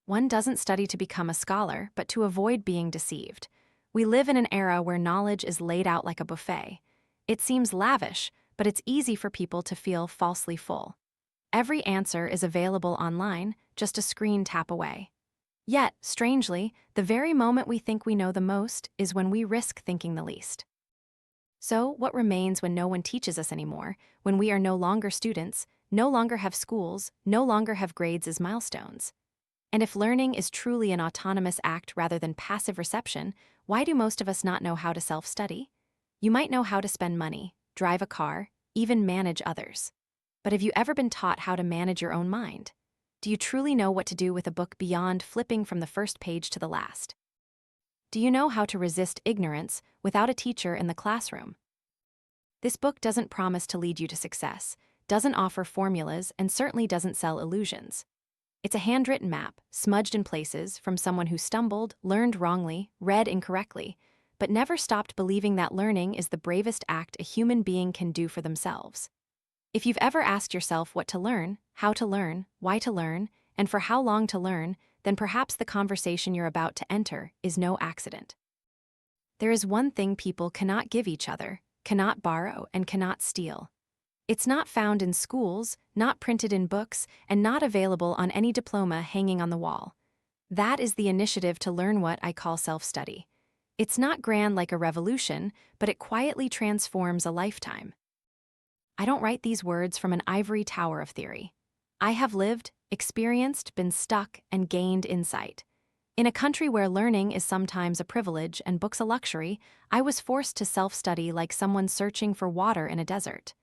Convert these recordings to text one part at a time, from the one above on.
One doesn't study to become a scholar, but to avoid being deceived. We live in an era where knowledge is laid out like a buffet. It seems lavish, but it's easy for people to feel falsely full. Every answer is available online, just a screen tap away. Yet, strangely, the very moment we think we know the most is when we risk thinking the least. So, what remains when no one teaches us anymore, when we are no longer students, no longer have schools, no longer have grades as milestones? And if learning is truly an autonomous act rather than passive reception, why do most of us not know how to self-study? You might know how to spend money, drive a car, even manage others. But have you ever been taught how to manage your own mind? Do you truly know what to do with a book beyond flipping from the first page to the last? Do you know how to resist ignorance without a teacher in the classroom? This book doesn't promise to lead you to success, doesn't offer formulas, and certainly doesn't sell illusions. It's a handwritten map, smudged in places, from someone who stumbled, learned wrongly, read incorrectly, but never stopped believing that learning is the bravest act a human being can do for themselves. If you've ever asked yourself what to learn, how to learn, why to learn, and for how long to learn, then perhaps the conversation you're about to enter is no accident. There is one thing people cannot give each other, cannot borrow, and cannot steal. It's not found in schools, not printed in books, and not available on any diploma hanging on the wall. That is the initiative to learn what I call self-study. It's not grand like a revolution, but it quietly transforms a lifetime. I don't write these words from an ivory tower of theory. I have lived, experienced, been stuck, and gained insight. In a country where learning is sometimes a privilege and books a luxury, I was forced to self-study like someone searching for water in a desert.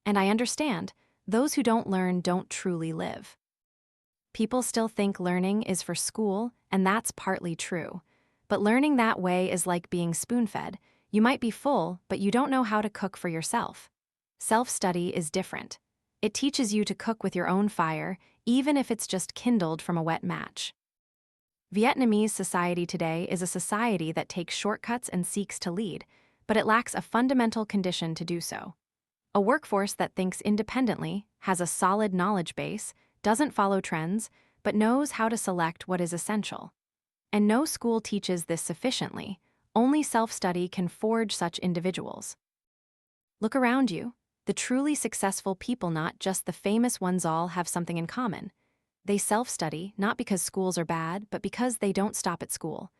And I understand, those who don't learn don't truly live. People still think learning is for school, and that's partly true. But learning that way is like being spoon-fed. You might be full, but you don't know how to cook for yourself. Self-study is different. It teaches you to cook with your own fire, even if it's just kindled from a wet match. Vietnamese society today is a society that takes shortcuts and seeks to lead, but it lacks a fundamental condition to do so. A workforce that thinks independently, has a solid knowledge base, doesn't follow trends, but knows how to select what is essential. And no school teaches this sufficiently. Only self-study can forge such individuals. Look around you. The truly successful people, not just the famous ones, all have something in common. They self-study, not because schools are bad, but because they don't stop at school.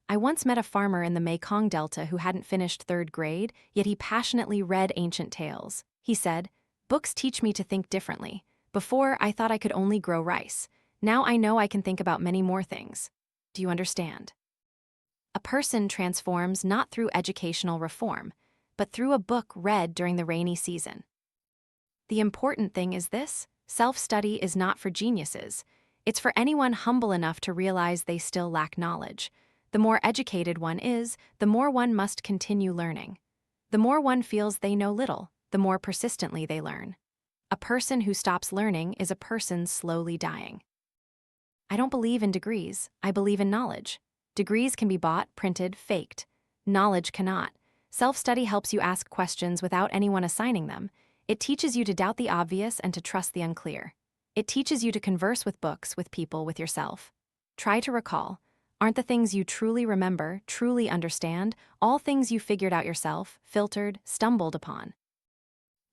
I once met a farmer in the Mekong Delta who hadn't finished 3rd grade, yet he passionately read ancient tales. He said, "Books teach me to think differently. Before, I thought I could only grow rice. Now I know I can think about many more things." Do you understand? A person transforms not through educational reform, but through a book read during the rainy season. The important thing is this: self-study is not for geniuses. It's for anyone humble enough to realize they still lack knowledge. The more educated one is, the more one must continue learning. The more one feels they know little, the more persistently they learn. A person who stops learning is a person slowly dying. I don't believe in degrees, I believe in knowledge. Degrees can be bought, printed, faked. Knowledge cannot. Self-study helps you ask questions without anyone assigning them. It teaches you to doubt the obvious and to trust the unclear. It teaches you to converse with books, with people, with yourself. Try to recall. Aren't the things you truly remember, truly understand, all things you figured out yourself, filtered, stumbled upon?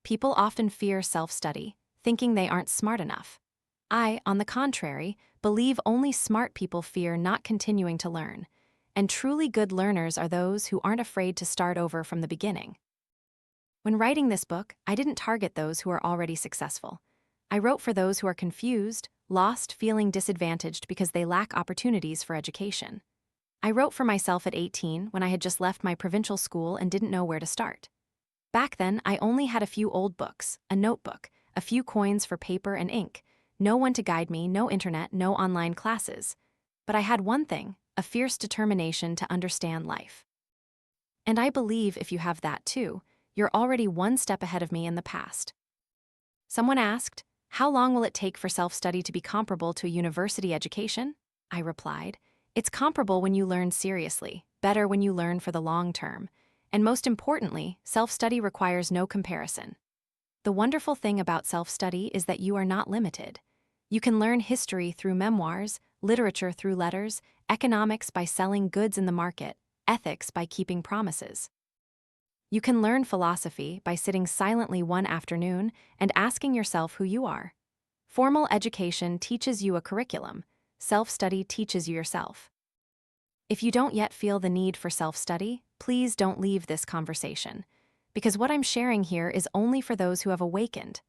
People often fear self-study, thinking they aren't smart enough. I, on the contrary, believe only smart people fear not continuing to learn. And truly good learners are those who aren't afraid to start over from the beginning. When writing this book, I didn't target those who are already successful. I wrote for those who are confused, lost, feeling disadvantaged because they lack opportunities for education. I wrote for myself at 18 when I had just left my provincial school and didn't know where to start. Back then, I only had a few old books, a notebook, a few coins for paper and ink, no one to guide me, no internet, no online classes. But I had one thing: a fierce determination to understand life. And I believe if you have that too, you're already one step ahead of me in the past. Someone asked, "How long will it take for self-study to be comparable to a university education?" I replied, "It's comparable when you learn seriously, better when you learn for the long term. And most importantly, self-study requires no comparison." The wonderful thing about self-study is that you are not limited. You can learn history through memoirs, literature through letters, economics by selling goods in the market, ethics by keeping promises. You can learn philosophy by sitting silently one afternoon and asking yourself who you are. Formal education teaches you a curriculum. Self-study teaches you yourself. If you don't yet feel the need for self-study, please don't leave this conversation, because what I'm sharing here is only for those who have awakened.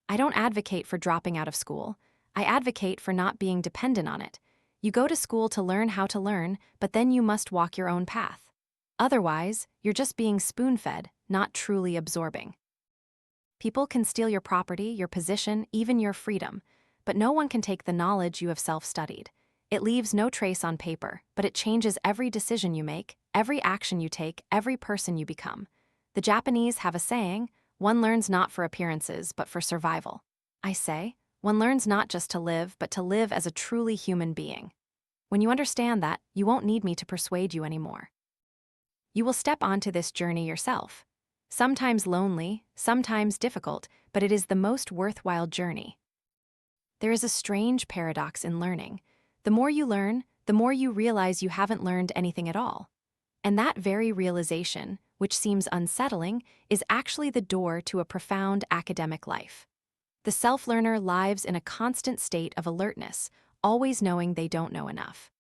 I don't advocate for dropping out of school. I advocate for not being dependent on it. You go to school to learn how to learn, but then you must walk your own path. Otherwise, you're just being spoon-fed, not truly absorbing. People can steal your property, your position, even your freedom, but no one can take the knowledge you have self-studied. It leaves no trace on paper, but it changes every decision you make, every action you take, every person you become. The Japanese have a saying, one learns not for appearances, but for survival. I say, one learns not just to live, but to live as a truly human being. When you understand that, you won't need me to persuade you anymore. You will step onto this journey yourself. Sometimes lonely, sometimes difficult, but it is the most worthwhile journey. There is a strange paradox in learning. The more you learn, the more you realize you haven't learned anything at all. And that very realization, which seems unsettling, is actually the door to a profound academic life. The self-learner lives in a constant state of alertness, always knowing they don't know enough.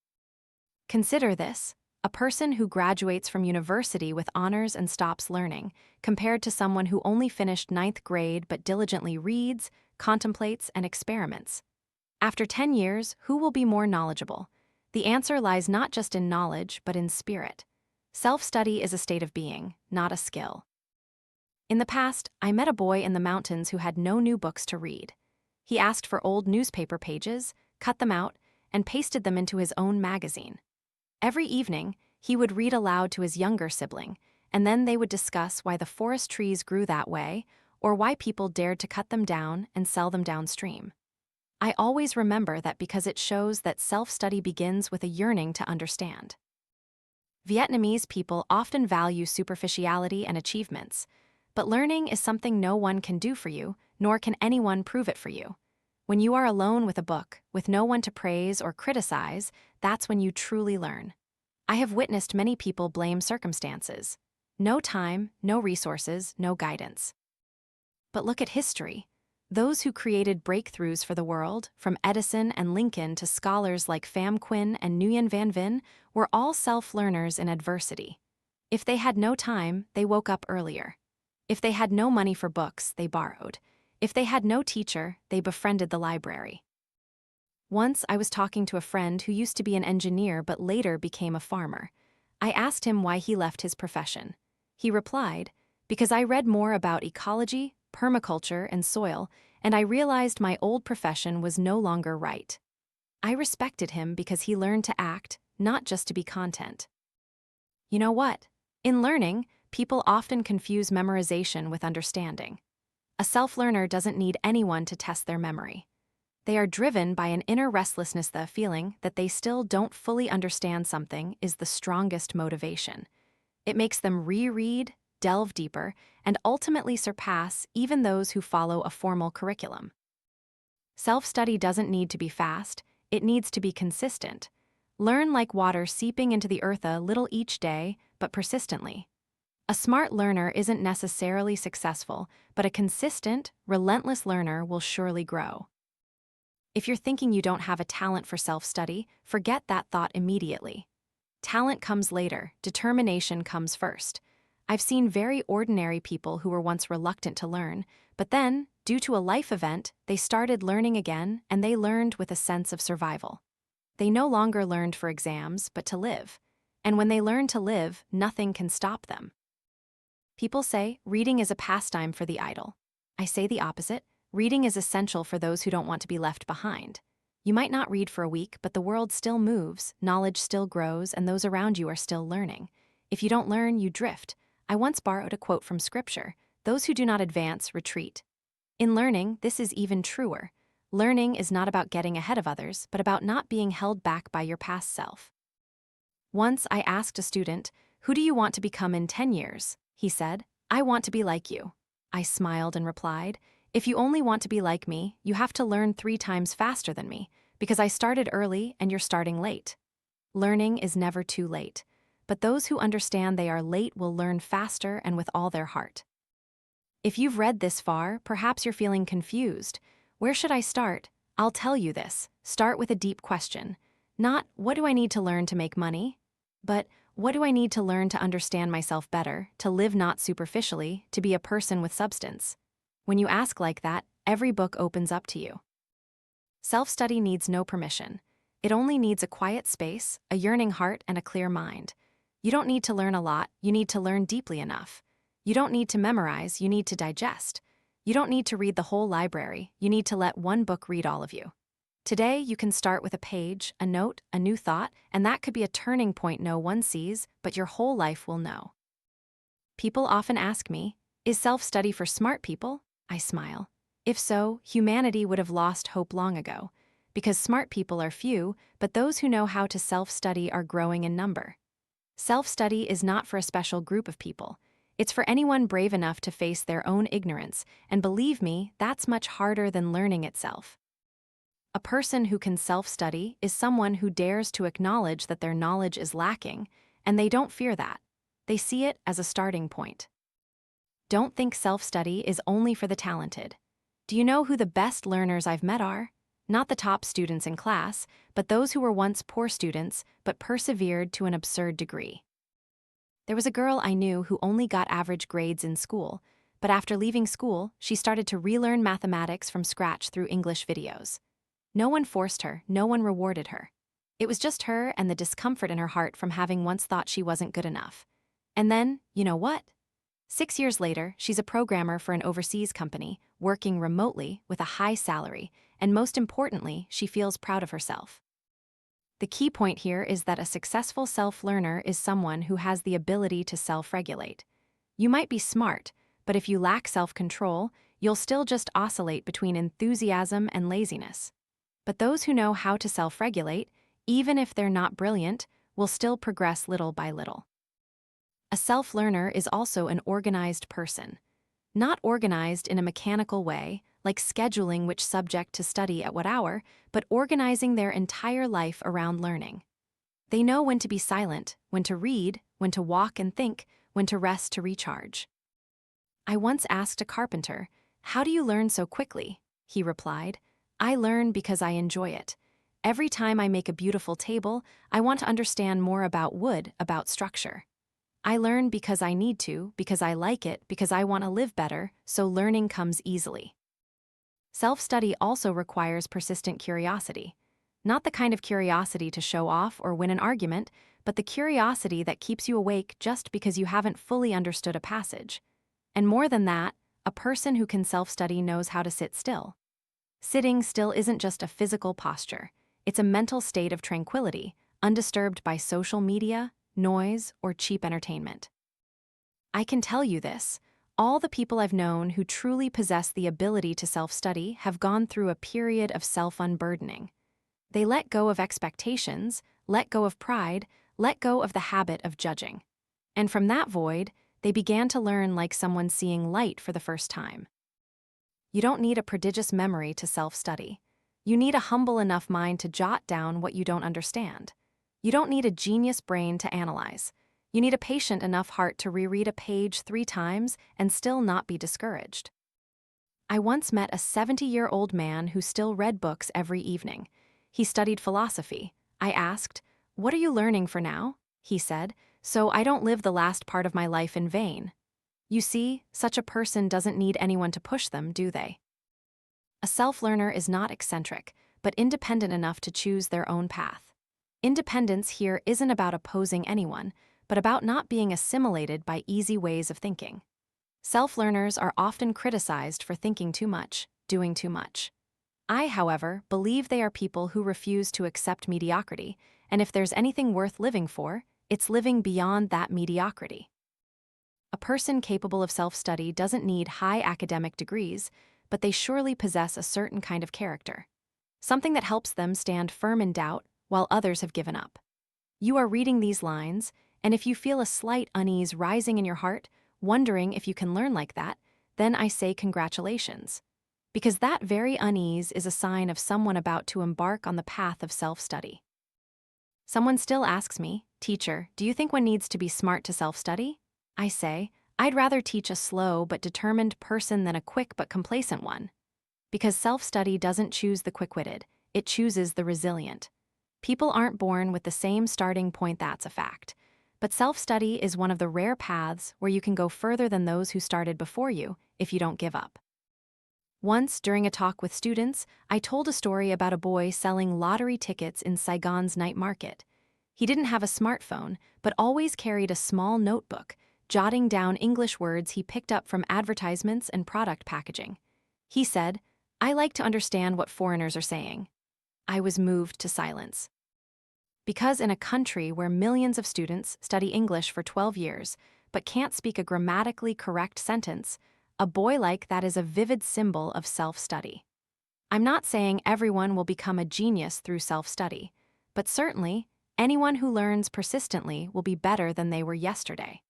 Consider this: a person who graduates from university with honors and stops learning, compared to someone who only finished 9th grade but diligently reads, contemplates, and experiments. After 10 years, who will be more knowledgeable? The answer lies not just in knowledge, but in spirit. Self-study is a state of being, not a skill. In the past, I met a boy in the mountains who had no new books to read. He asked for old newspaper pages, cut them out, and pasted them into his own magazine. Every evening, he would read aloud to his younger sibling, and then they would discuss why the forest trees grew that way, or why people dared to cut them down and sell them downstream. I always remember that because it shows that self-study begins with a yearning to understand. Vietnamese people often value superficiality and achievements, but learning is something no one can do for you, nor can anyone prove it for you. When you are alone with a book, with no one to praise or criticize, that's when you truly learn. I have witnessed many people blame circumstances. No time, no resources, no guidance. But look at history. Those who created breakthroughs for the world, from Edison and Lincoln to scholars like Pham Nguyen and Nguyen Van Vinh, were all self-learners in adversity. If they had no time, they woke up earlier. If they had no money for books, they borrowed. If they had no teacher, they befriended the library. Once I was talking to a friend who used to be an engineer but later became a farmer. I asked him why he left his profession. He replied, "Because I read more about ecology, permaculture, and soil, and I realized my old profession was no longer right." I respected him because he learned to act, not just to be content. You know what? In learning, people often confuse memorization with understanding. A self-learner doesn't need anyone to test their memory. They are driven by an inner restlessness. The feeling that they still don't fully understand something is the strongest motivation. It makes them reread, delve deeper, and ultimately surpass even those who follow a formal curriculum. Self-study doesn't need to be fast, it needs to be consistent. Learn like water seeping into the earth, a little each day, but persistently. A smart learner isn't necessarily successful, but a consistent, relentless learner will surely grow. If you're thinking you don't have a talent for self-study, forget that thought immediately. Talent comes later, determination comes first. I've seen very ordinary people who were once reluctant to learn, but then, due to a life event, they started learning again, and they learned with a sense of survival. They no longer learned for exams, but to live. And when they learn to live, nothing can stop them. People say reading is a pastime for the idle. I say the opposite. Reading is essential for those who don't want to be left behind. You might not read for a week, but the world still moves, knowledge still grows, and those around you are still learning. If you don't learn, you drift. I once borrowed a quote from scripture: "Those who do not advance, retreat." In learning, this is even truer. Learning is not about getting ahead of others, but about not being held back by your past self. Once I asked a student, "Who do you want to become in 10 years?" He said, "I want to be like you." I smiled and replied, "If you only want to be like me, you have to learn 3 times faster than me, Because I started early and you're starting late. Learning is never too late, but those who understand they are late will learn faster and with all their heart. If you've read this far, perhaps you're feeling confused. Where should I start? I'll tell you this. Start with a deep question. Not, what do I need to learn to make money? But, what do I need to learn to understand myself better, to live not superficially, to be a person with substance? When you ask like that, every book opens up to you. Self-study needs no permission. It only needs a quiet space, a yearning heart, and a clear mind. You don't need to learn a lot, you need to learn deeply enough. You don't need to memorize, you need to digest. You don't need to read the whole library, you need to let one book read all of you. Today, you can start with a page, a note, a new thought, and that could be a turning point no one sees, but your whole life will know. People often ask me, is self-study for smart people? I smile. If so, humanity would have lost hope long ago. Because smart people are few, but those who know how to self-study are growing in number. Self-study is not for a special group of people. It's for anyone brave enough to face their own ignorance, and believe me, that's much harder than learning itself. A person who can self-study is someone who dares to acknowledge that their knowledge is lacking, and they don't fear that. They see it as a starting point. Don't think self-study is only for the talented. Do you know who the best learners I've met are? Not the top students in class, but those who were once poor students but persevered to an absurd degree. There was a girl I knew who only got average grades in school, but after leaving school, she started to relearn mathematics from scratch through English videos. No one forced her, no one rewarded her. It was just her and the discomfort in her heart from having once thought she wasn't good enough. And then, you know what? 6 years later, she's a programmer for an overseas company, working remotely with a high salary, and most importantly, she feels proud of herself. The key point here is that a successful self-learner is someone who has the ability to self-regulate. You might be smart, but if you lack self-control, you'll still just oscillate between enthusiasm and laziness. But those who know how to self-regulate, even if they're not brilliant, will still progress little by little. A self-learner is also an organized person. Not organized in a mechanical way, like scheduling which subject to study at what hour, but organizing their entire life around learning. They know when to be silent, when to read, when to walk and think, when to rest to recharge. I once asked a carpenter, "How do you learn so quickly?" He replied, "I learn because I enjoy it. Every time I make a beautiful table, I want to understand more about wood, about structure. I learn because I need to, because I like it, because I want to live better, so learning comes easily." Self-study also requires persistent curiosity. Not the kind of curiosity to show off or win an argument, but the curiosity that keeps you awake just because you haven't fully understood a passage. And more than that, a person who can self-study knows how to sit still. Sitting still isn't just a physical posture. It's a mental state of tranquility, undisturbed by social media, noise, or cheap entertainment. I can tell you this. All the people I've known who truly possess the ability to self-study have gone through a period of self-unburdening. They let go of expectations, let go of pride, let go of the habit of judging. And from that void, they began to learn like someone seeing light for the first time. You don't need a prodigious memory to self-study. You need a humble enough mind to jot down what you don't understand. You don't need a genius brain to analyze. You need a patient enough heart to reread a page 3 times and still not be discouraged. I once met a 70-year-old man who still read books every evening. He studied philosophy. I asked, "What are you learning for now?" He said, "So I don't live the last part of my life in vain." You see, such a person doesn't need anyone to push them, do they? A self-learner is not eccentric, but independent enough to choose their own path. Independence here isn't about opposing anyone, but about not being assimilated by easy ways of thinking. Self-learners are often criticized for thinking too much, doing too much. I, however, believe they are people who refuse to accept mediocrity, and if there's anything worth living for, it's living beyond that mediocrity. A person capable of self-study doesn't need high academic degrees, but they surely possess a certain kind of character. Something that helps them stand firm in doubt while others have given up. You are reading these lines, and if you feel a slight unease rising in your heart, wondering if you can learn like that, then I say congratulations. Because that very unease is a sign of someone about to embark on the path of self-study. Someone still asks me, "Teacher, do you think one needs to be smart to self-study?" I say, I'd rather teach a slow but determined person than a quick but complacent one. Because self-study doesn't choose the quick-witted, it chooses the resilient. People aren't born with the same starting point, that's a fact. But self-study is one of the rare paths where you can go further than those who started before you if you don't give up. Once, during a talk with students, I told a story about a boy selling lottery tickets in Saigon's night market. He didn't have a smartphone, but always carried a small notebook, jotting down English words he picked up from advertisements and product packaging. He said, "I like to understand what foreigners are saying." I was moved to silence. Because in a country where millions of students study English for 12 years but can't speak a grammatically correct sentence, a boy like that is a vivid symbol of self-study. I'm not saying everyone will become a genius through self-study, but certainly, anyone who learns persistently will be better than they were yesterday.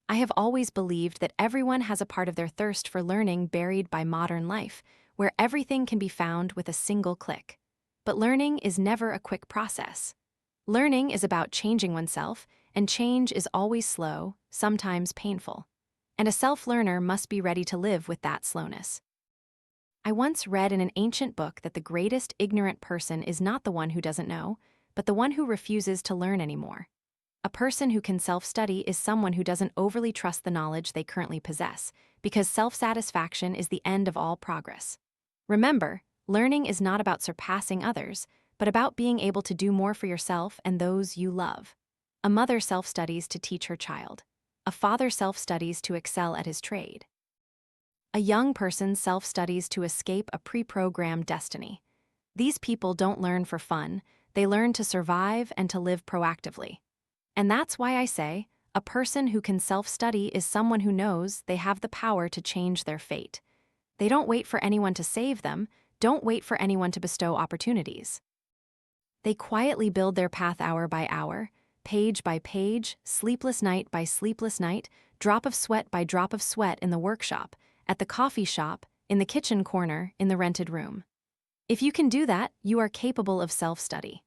I have always believed that everyone has a part of their thirst for learning buried by modern life, where everything can be found with a single click. But learning is never a quick process. Learning is about changing oneself, and change is always slow, sometimes painful. And a self-learner must be ready to live with that slowness. I once read in an ancient book that the greatest ignorant person is not the one who doesn't know, but the one who refuses to learn anymore. A person who can self-study is someone who doesn't overly trust the knowledge they currently possess, because self-satisfaction is the end of all progress. Remember, learning is not about surpassing others, but about being able to do more for yourself and those you love. A mother self-studies to teach her child. A father self-studies to excel at his trade. A young person self-studies to escape a pre-programmed destiny. These people don't learn for fun, they learn to survive and to live proactively. And that's why I say, a person who can self-study is someone who knows they have the power to change their fate. They don't wait for anyone to save them, don't wait for anyone to bestow opportunities. They quietly build their path hour by hour, page by page, sleepless night by sleepless night, drop of sweat by drop of sweat in the workshop, at the coffee shop, in the kitchen corner, in the rented room. If you can do that, you are capable of self-study.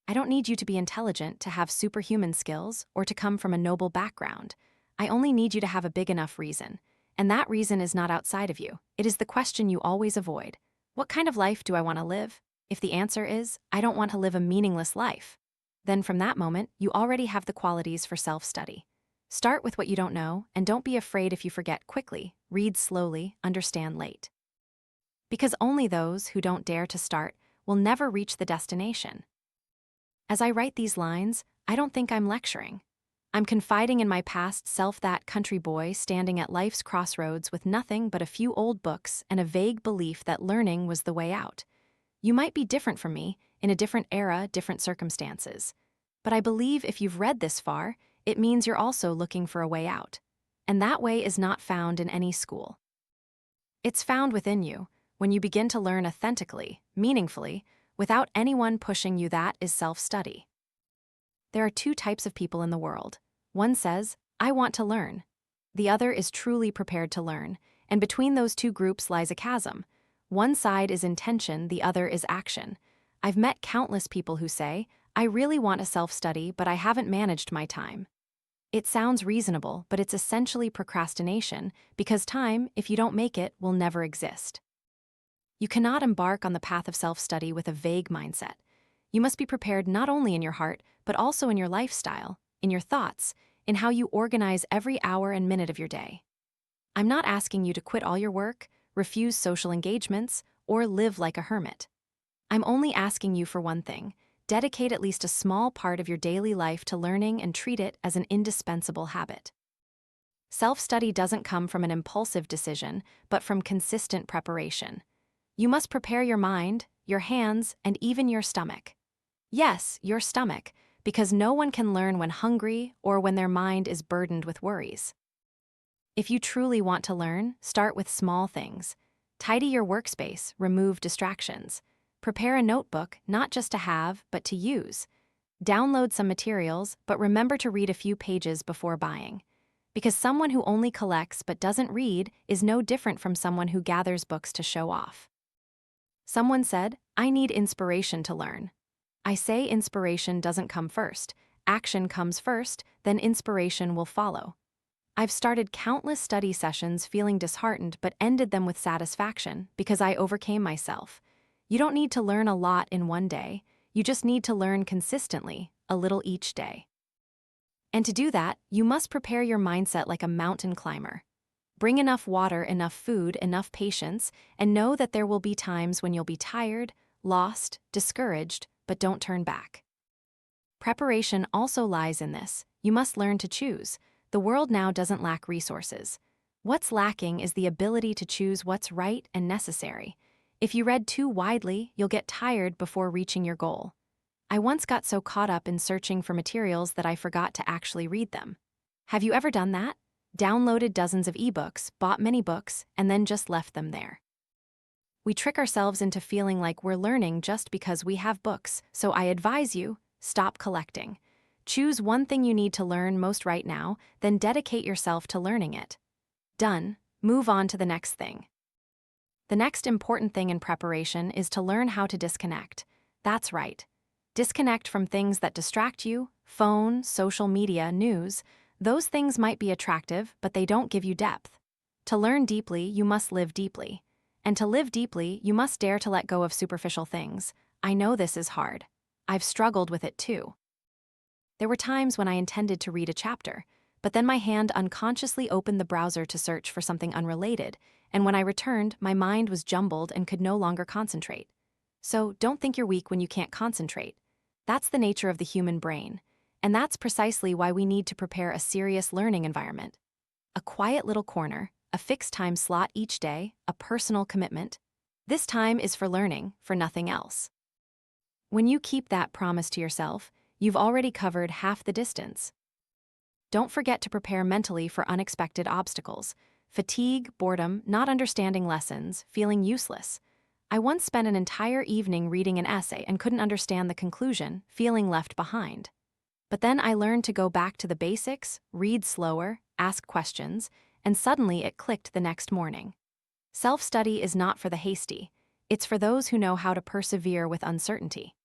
I don't need you to be intelligent to have superhuman skills or to come from a noble background. I only need you to have a big enough reason. And that reason is not outside of you. It is the question you always avoid. What kind of life do I want to live? If the answer is, I don't want to live a meaningless life, then from that moment, you already have the qualities for self-study. Start with what you don't know, and don't be afraid if you forget quickly, read slowly, understand late. Because only those who don't dare to start will never reach the destination. As I write these lines, I don't think I'm lecturing. I'm confiding in my past self, that country boy standing at life's crossroads with nothing but a few old books and a vague belief that learning was the way out. You might be different from me, in a different era, different circumstances. But I believe if you've read this far, it means you're also looking for a way out. And that way is not found in any school. It's found within you, when you begin to learn authentically, meaningfully, without anyone pushing you. That is self-study. There are two types of people in the world. One says, "I want to learn." The other is truly prepared to learn, and between those two groups lies a chasm. One side is intention, the other is action. I've met countless people who say, "I really want to self-study, but I haven't managed my time." It sounds reasonable, but it's essentially procrastination, because time, if you don't make it, will never exist. You cannot embark on the path of self-study with a vague mindset. You must be prepared not only in your heart, but also in your lifestyle, in your thoughts, in how you organize every hour and minute of your day. I'm not asking you to quit all your work, refuse social engagements, or live like a hermit. I'm only asking you for one thing: dedicate at least a small part of your daily life to learning and treat it as an indispensable habit. Self-study doesn't come from an impulsive decision, but from consistent preparation. You must prepare your mind, your hands, and even your stomach. Yes, your stomach, because no one can learn when hungry or when their mind is burdened with worries. If you truly want to learn, start with small things. Tidy your workspace, remove distractions. Prepare a notebook, not just to have, but to use. Download some materials, but remember to read a few pages before buying. Because someone who only collects but doesn't read is no different from someone who gathers books to show off. Someone said, "I need inspiration to learn." I say inspiration doesn't come first. Action comes first, then inspiration will follow. I've started countless study sessions feeling disheartened but ended them with satisfaction because I overcame myself. You don't need to learn a lot in one day. You just need to learn consistently, a little each day. And to do that, you must prepare your mindset like a mountain climber. Bring enough water, enough food, enough patience, and know that there will be times when you'll be tired, lost, discouraged, but don't turn back. Preparation also lies in this. You must learn to choose. The world now doesn't lack resources. What's lacking is the ability to choose what's right and necessary. If you read too widely, you'll get tired before reaching your goal. I once got so caught up in searching for materials that I forgot to actually read them. Have you ever done that? Downloaded dozens of ebooks, bought many books, and then just left them there. We trick ourselves into feeling like we're learning just because we have books, so I advise you, stop collecting. Choose one thing you need to learn most right now, then dedicate yourself to learning it. Done. Move on to the next thing. The next important thing in preparation is to learn how to disconnect. That's right. Disconnect from things that distract you, phone, social media, news. Those things might be attractive, but they don't give you depth. To learn deeply, you must live deeply. And to live deeply, you must dare to let go of superficial things. I know this is hard. I've struggled with it too. There were times when I intended to read a chapter, but then my hand unconsciously opened the browser to search for something unrelated, and when I returned, my mind was jumbled and could no longer concentrate. So don't think you're weak when you can't concentrate. That's the nature of the human brain, and that's precisely why we need to prepare a serious learning environment. A quiet little corner, a fixed time slot each day, a personal commitment. This time is for learning, for nothing else. When you keep that promise to yourself, you've already covered half the distance. Don't forget to prepare mentally for unexpected obstacles. Fatigue, boredom, not understanding lessons, feeling useless. I once spent an entire evening reading an essay and couldn't understand the conclusion, feeling left behind. But then I learned to go back to the basics, read slower, ask questions, and suddenly it clicked the next morning. Self-study is not for the hasty. It's for those who know how to persevere with uncertainty.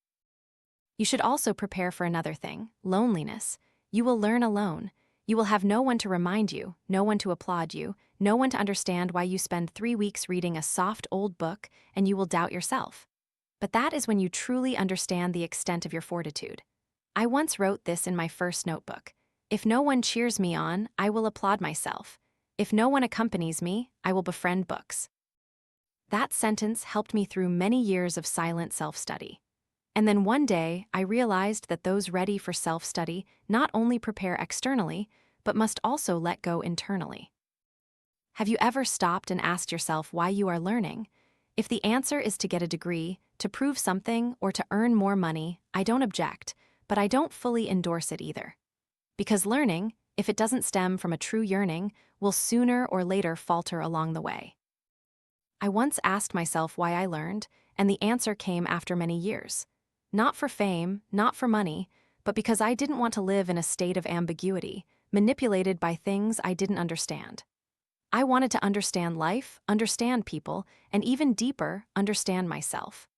You should also prepare for another thing, loneliness. You will learn alone. You will have no one to remind you, no one to applaud you, no one to understand why you spend 3 weeks reading a soft old book, and you will doubt yourself. But that is when you truly understand the extent of your fortitude. I once wrote this in my first notebook. If no one cheers me on, I will applaud myself. If no one accompanies me, I will befriend books. That sentence helped me through many years of silent self-study. And then one day, I realized that those ready for self-study not only prepare externally, but must also let go internally. Have you ever stopped and asked yourself why you are learning? If the answer is to get a degree, to prove something, or to earn more money, I don't object, but I don't fully endorse it either. Because learning, if it doesn't stem from a true yearning, will sooner or later falter along the way. I once asked myself why I learned, and the answer came after many years. Not for fame, not for money, but because I didn't want to live in a state of ambiguity, manipulated by things I didn't understand. I wanted to understand life, understand people, and even deeper, understand myself.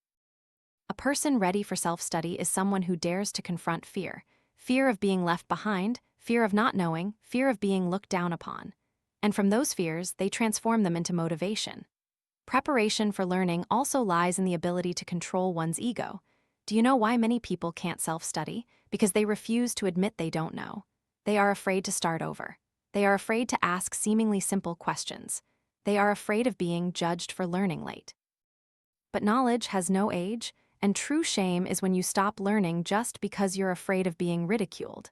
A person ready for self-study is someone who dares to confront fear. Fear of being left behind, fear of not knowing, fear of being looked down upon. And from those fears, they transform them into motivation. Preparation for learning also lies in the ability to control one's ego. Do you know why many people can't self-study? Because they refuse to admit they don't know. They are afraid to start over. They are afraid to ask seemingly simple questions. They are afraid of being judged for learning late. But knowledge has no age, and true shame is when you stop learning just because you're afraid of being ridiculed.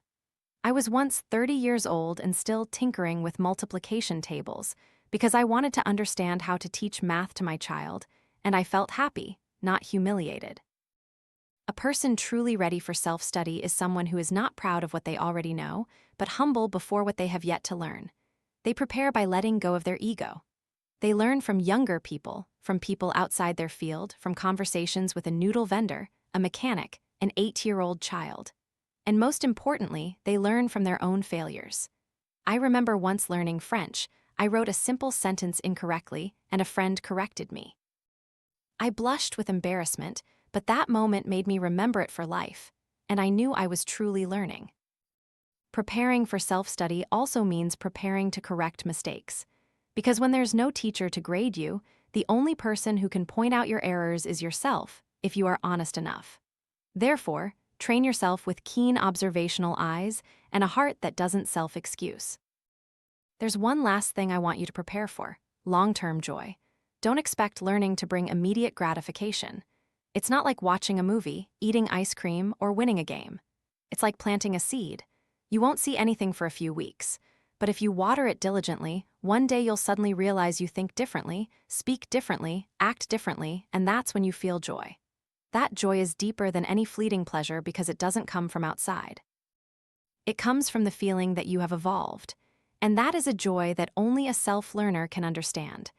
I was once 30 years old and still tinkering with multiplication tables because I wanted to understand how to teach math to my child, and I felt happy, not humiliated. A person truly ready for self-study is someone who is not proud of what they already know, but humble before what they have yet to learn. They prepare by letting go of their ego. They learn from younger people, from people outside their field, from conversations with a noodle vendor, a mechanic, an 8-year-old child. And most importantly, they learn from their own failures. I remember once learning French. I wrote a simple sentence incorrectly, and a friend corrected me. I blushed with embarrassment, but that moment made me remember it for life, and I knew I was truly learning. Preparing for self-study also means preparing to correct mistakes. Because when there's no teacher to grade you, the only person who can point out your errors is yourself, if you are honest enough. Therefore, train yourself with keen observational eyes and a heart that doesn't self-excuse. There's one last thing I want you to prepare for: long-term joy. Don't expect learning to bring immediate gratification. It's not like watching a movie, eating ice cream, or winning a game. It's like planting a seed. You won't see anything for a few weeks, but if you water it diligently, one day you'll suddenly realize you think differently, speak differently, act differently, and that's when you feel joy. That joy is deeper than any fleeting pleasure because it doesn't come from outside. It comes from the feeling that you have evolved, and that is a joy that only a self-learner can understand.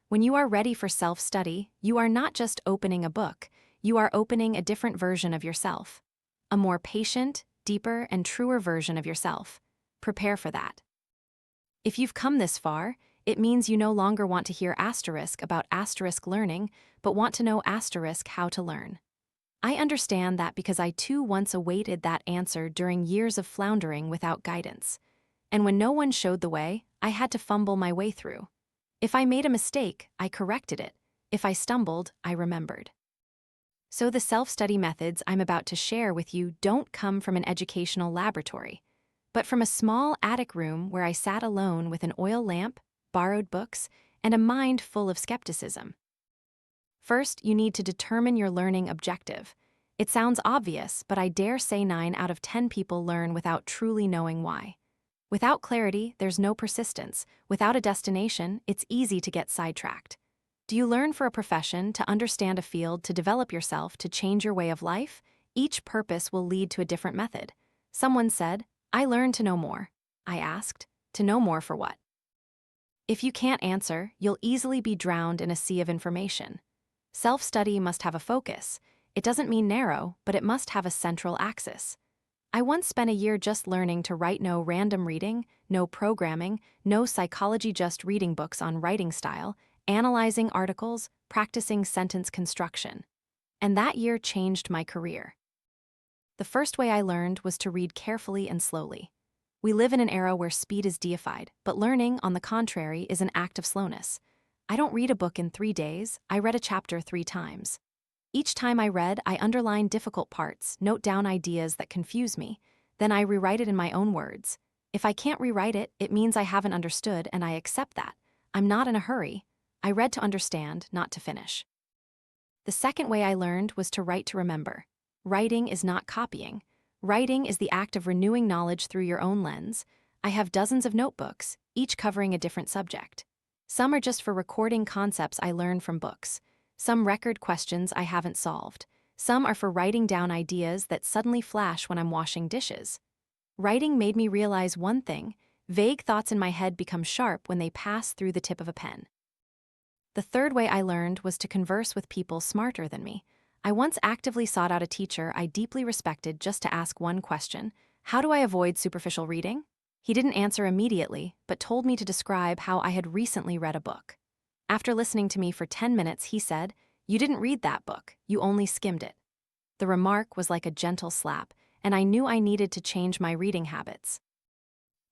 When you are ready for self-study, you are not just opening a book, you are opening a different version of yourself. A more patient, deeper, and truer version of yourself. Prepare for that. If you've come this far, it means you no longer want to hear asterisk about asterisk learning, but want to know asterisk how to learn. I understand that because I too once awaited that answer during years of floundering without guidance. And when no one showed the way, I had to fumble my way through. If I made a mistake, I corrected it. If I stumbled, I remembered. So the self-study methods I'm about to share with you don't come from an educational laboratory, but from a small attic room where I sat alone with an oil lamp, borrowed books, and a mind full of skepticism. First, you need to determine your learning objective. It sounds obvious, but I dare say 9 out of 10 people learn without truly knowing why. Without clarity, there's no persistence. Without a destination, it's easy to get sidetracked. Do you learn for a profession, to understand a field, to develop yourself, to change your way of life? Each purpose will lead to a different method. Someone said, "I learned to know more." I asked, to know more for what? If you can't answer, you'll easily be drowned in a sea of information. Self-study must have a focus. It doesn't mean narrow, but it must have a central axis. I once spent a year just learning to write. No random reading, no programming, no psychology, just reading books on writing style, analyzing articles, practicing sentence construction. And that year changed my career. The first way I learned was to read carefully and slowly. We live in an era where speed is deified, but learning, on the contrary, is an act of slowness. I don't read a book in 3 days, I read a chapter 3 times. Each time I read, I underline difficult parts, note down ideas that confuse me, then I rewrite it in my own words. If I can't rewrite it, it means I haven't understood, and I accept that. I'm not in a hurry. I read to understand, not to finish. The second way I learned was to write to remember. Writing is not copying. Writing is the act of renewing knowledge through your own lens. I have dozens of notebooks, each covering a different subject. Some are just for recording concepts I learned from books. Some record questions I haven't solved. Some are for writing down ideas that suddenly flash when I'm washing dishes. Writing made me realize one thing: vague thoughts in my head become sharp when they pass through the tip of a pen. The third way I learned was to converse with people smarter than me. I once actively sought out a teacher I deeply respected just to ask one question: how do I avoid superficial reading? He didn't answer immediately, but told me to describe how I had recently read a book. After listening to me for 10 minutes, he said, "You didn't read that book, you only skimmed it." The remark was like a gentle slap, and I knew I needed to change my reading habits.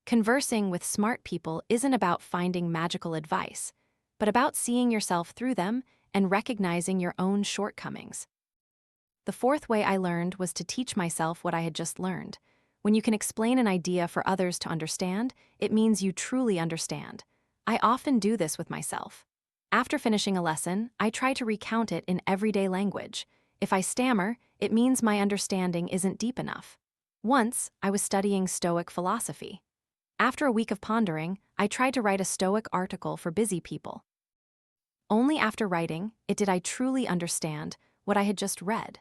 Conversing with smart people isn't about finding magical advice, but about seeing yourself through them and recognizing your own shortcomings. The fourth way I learned was to teach myself what I had just learned. When you can explain an idea for others to understand, it means you truly understand. I often do this with myself. After finishing a lesson, I try to recount it in everyday language. If I stammer, it means my understanding isn't deep enough. Once, I was studying Stoic philosophy. After a week of pondering, I tried to write a Stoic article for busy people. Only after writing it did I truly understand what I had just read.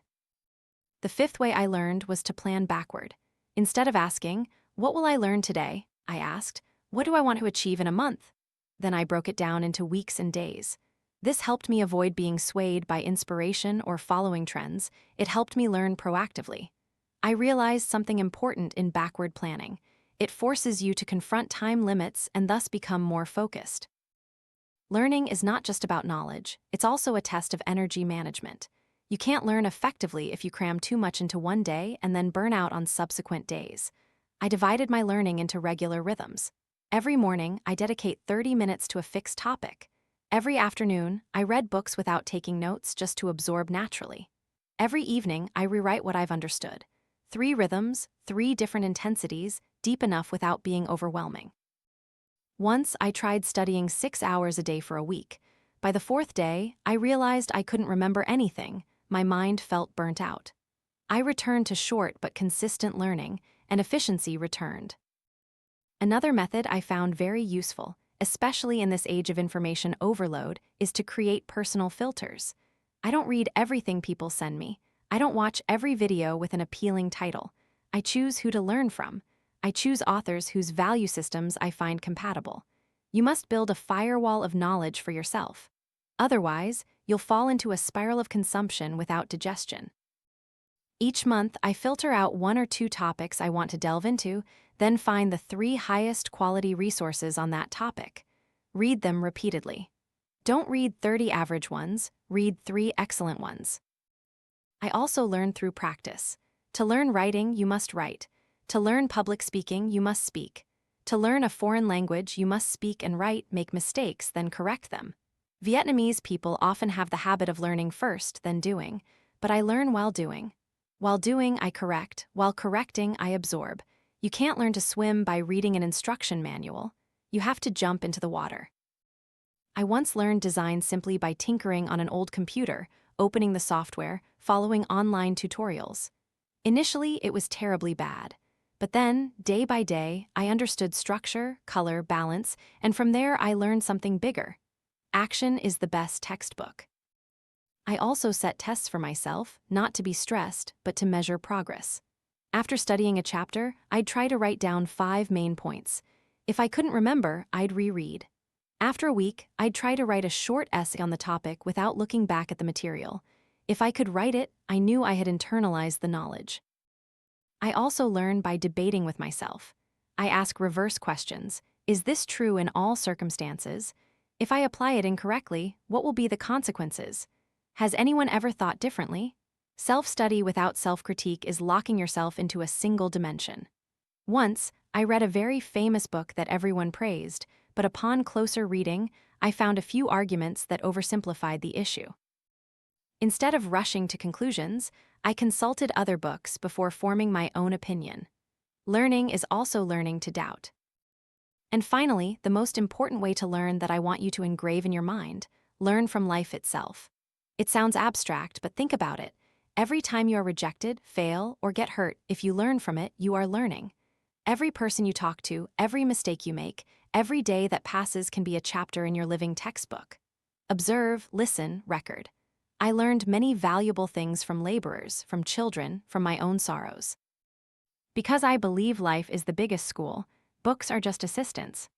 The fifth way I learned was to plan backward. Instead of asking, "What will I learn today?" I asked, "What do I want to achieve in a month?" Then I broke it down into weeks and days. This helped me avoid being swayed by inspiration or following trends. It helped me learn proactively. I realized something important in backward planning. It forces you to confront time limits and thus become more focused. Learning is not just about knowledge, it's also a test of energy management. You can't learn effectively if you cram too much into one day and then burn out on subsequent days. I divided my learning into regular rhythms. Every morning, I dedicate 30 minutes to a fixed topic. Every afternoon, I read books without taking notes just to absorb naturally. Every evening, I rewrite what I've understood. 3 rhythms, 3 different intensities, deep enough without being overwhelming. Once, I tried studying 6 hours a day for a week. By the 4th day, I realized I couldn't remember anything. My mind felt burnt out. I returned to short but consistent learning, and efficiency returned. Another method I found very useful, especially in this age of information overload, is to create personal filters. I don't read everything people send me. I don't watch every video with an appealing title. I choose who to learn from. I choose authors whose value systems I find compatible. You must build a firewall of knowledge for yourself. Otherwise, you'll fall into a spiral of consumption without digestion. Each month, I filter out 1 or 2 topics I want to delve into, then find the 3 highest quality resources on that topic. Read them repeatedly. Don't read 30 average ones, read 3 excellent ones. I also learn through practice. To learn writing, you must write. To learn public speaking, you must speak. To learn a foreign language, you must speak and write, make mistakes, then correct them. Vietnamese people often have the habit of learning first, then doing, but I learn while doing. While doing, I correct. While correcting, I absorb. You can't learn to swim by reading an instruction manual. You have to jump into the water. I once learned design simply by tinkering on an old computer, opening the software, following online tutorials. Initially, it was terribly bad. But then, day by day, I understood structure, color, balance, and from there I learned something bigger. Action is the best textbook. I also set tests for myself, not to be stressed, but to measure progress. After studying a chapter, I'd try to write down 5 main points. If I couldn't remember, I'd reread. After a week, I'd try to write a short essay on the topic without looking back at the material. If I could write it, I knew I had internalized the knowledge. I also learn by debating with myself. I ask reverse questions. Is this true in all circumstances? If I apply it incorrectly, what will be the consequences? Has anyone ever thought differently? Self-study without self-critique is locking yourself into a single dimension. Once, I read a very famous book that everyone praised, but upon closer reading, I found a few arguments that oversimplified the issue. Instead of rushing to conclusions, I consulted other books before forming my own opinion. Learning is also learning to doubt. And finally, the most important way to learn that I want you to engrave in your mind: learn from life itself. It sounds abstract, but think about it. Every time you are rejected, fail, or get hurt, if you learn from it, you are learning. Every person you talk to, every mistake you make, every day that passes can be a chapter in your living textbook. Observe, listen, record. I learned many valuable things from laborers, from children, from my own sorrows. Because I believe life is the biggest school, books are just assistants.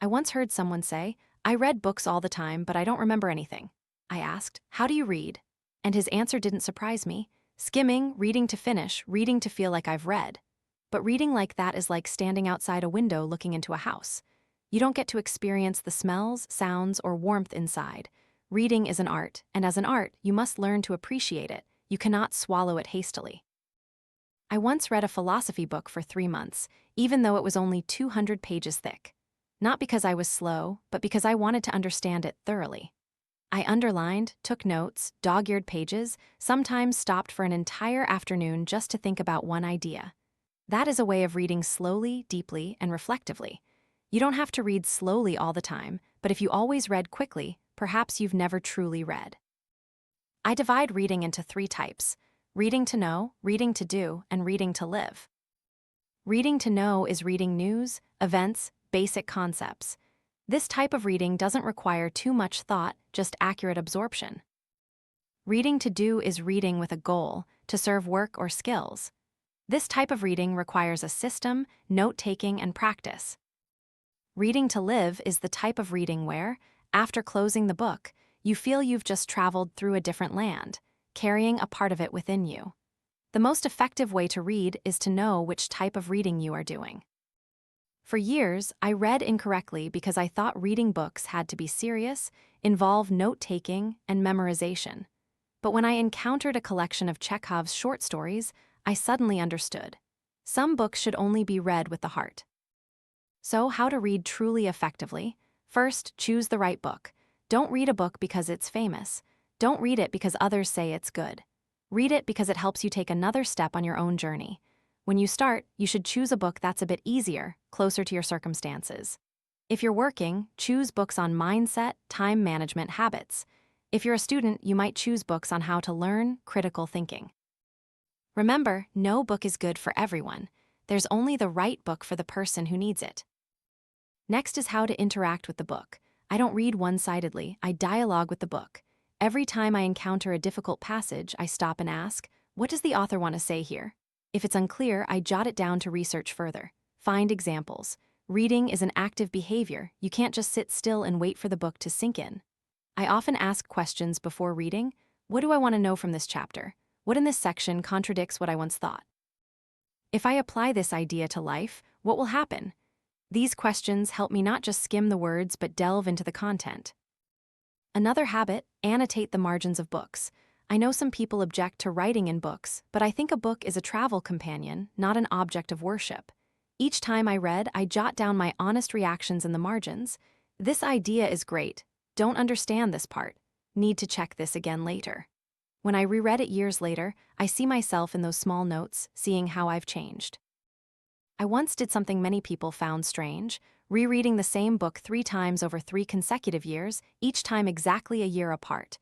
I once heard someone say, "I read books all the time, but I don't remember anything." I asked, "How do you read?" And his answer didn't surprise me. Skimming, reading to finish, reading to feel like I've read. But reading like that is like standing outside a window looking into a house. You don't get to experience the smells, sounds, or warmth inside. Reading is an art, and as an art, you must learn to appreciate it. You cannot swallow it hastily. I once read a philosophy book for 3 months, even though it was only 200 pages thick. Not because I was slow, but because I wanted to understand it thoroughly. I underlined, took notes, dog-eared pages, sometimes stopped for an entire afternoon just to think about one idea. That is a way of reading slowly, deeply, and reflectively. You don't have to read slowly all the time, but if you always read quickly, perhaps you've never truly read. I divide reading into 3 types: reading to know, reading to do, and reading to live. Reading to know is reading news, events, basic concepts. This type of reading doesn't require too much thought, just accurate absorption. Reading to do is reading with a goal, to serve work or skills. This type of reading requires a system, note-taking, and practice. Reading to live is the type of reading where, after closing the book, you feel you've just traveled through a different land, carrying a part of it within you. The most effective way to read is to know which type of reading you are doing. For years, I read incorrectly because I thought reading books had to be serious, involve note-taking, and memorization. But when I encountered a collection of Chekhov's short stories, I suddenly understood. Some books should only be read with the heart. So, how to read truly effectively? First, choose the right book. Don't read a book because it's famous. Don't read it because others say it's good. Read it because it helps you take another step on your own journey. When you start, you should choose a book that's a bit easier, closer to your circumstances. If you're working, choose books on mindset, time management habits. If you're a student, you might choose books on how to learn critical thinking. Remember, no book is good for everyone. There's only the right book for the person who needs it. Next is how to interact with the book. I don't read one-sidedly, I dialogue with the book. Every time I encounter a difficult passage, I stop and ask, what does the author want to say here? If it's unclear, I jot it down to research further. Find examples. Reading is an active behavior. You can't just sit still and wait for the book to sink in. I often ask questions before reading. What do I want to know from this chapter? What in this section contradicts what I once thought? If I apply this idea to life, what will happen? These questions help me not just skim the words but delve into the content. Another habit, annotate the margins of books. I know some people object to writing in books, but I think a book is a travel companion, not an object of worship. Each time I read, I jot down my honest reactions in the margins. This idea is great. Don't understand this part. Need to check this again later. When I reread it years later, I see myself in those small notes, seeing how I've changed. I once did something many people found strange, rereading the same book 3 times over 3 consecutive years, each time exactly a year apart.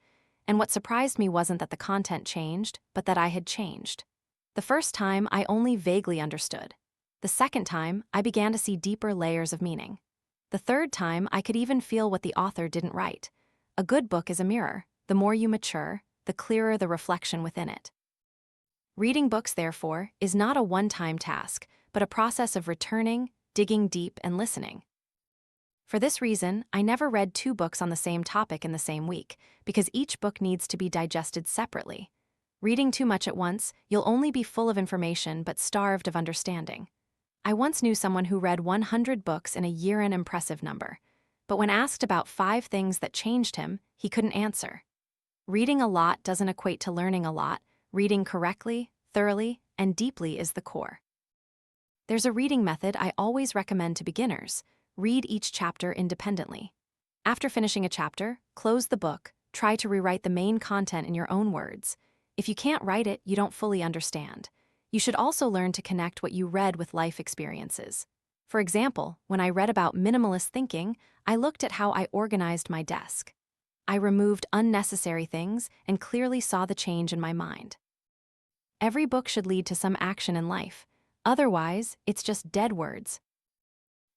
And what surprised me wasn't that the content changed, but that I had changed. The first time, I only vaguely understood. The second time, I began to see deeper layers of meaning. The third time, I could even feel what the author didn't write. A good book is a mirror. The more you mature, the clearer the reflection within it. Reading books, therefore, is not a one-time task, but a process of returning, digging deep, and listening. For this reason, I never read 2 books on the same topic in the same week, because each book needs to be digested separately. Reading too much at once, you'll only be full of information but starved of understanding. I once knew someone who read 100 books in a year, an impressive number. But when asked about 5 things that changed him, he couldn't answer. Reading a lot doesn't equate to learning a lot. Reading correctly, thoroughly, and deeply is the core. There's a reading method I always recommend to beginners. Read each chapter independently. After finishing a chapter, close the book, try to rewrite the main content in your own words. If you can't write it, you don't fully understand. You should also learn to connect what you read with life experiences. For example, when I read about minimalist thinking, I looked at how I organized my desk. I removed unnecessary things and clearly saw the change in my mind. Every book should lead to some action in life. Otherwise, it's just dead words.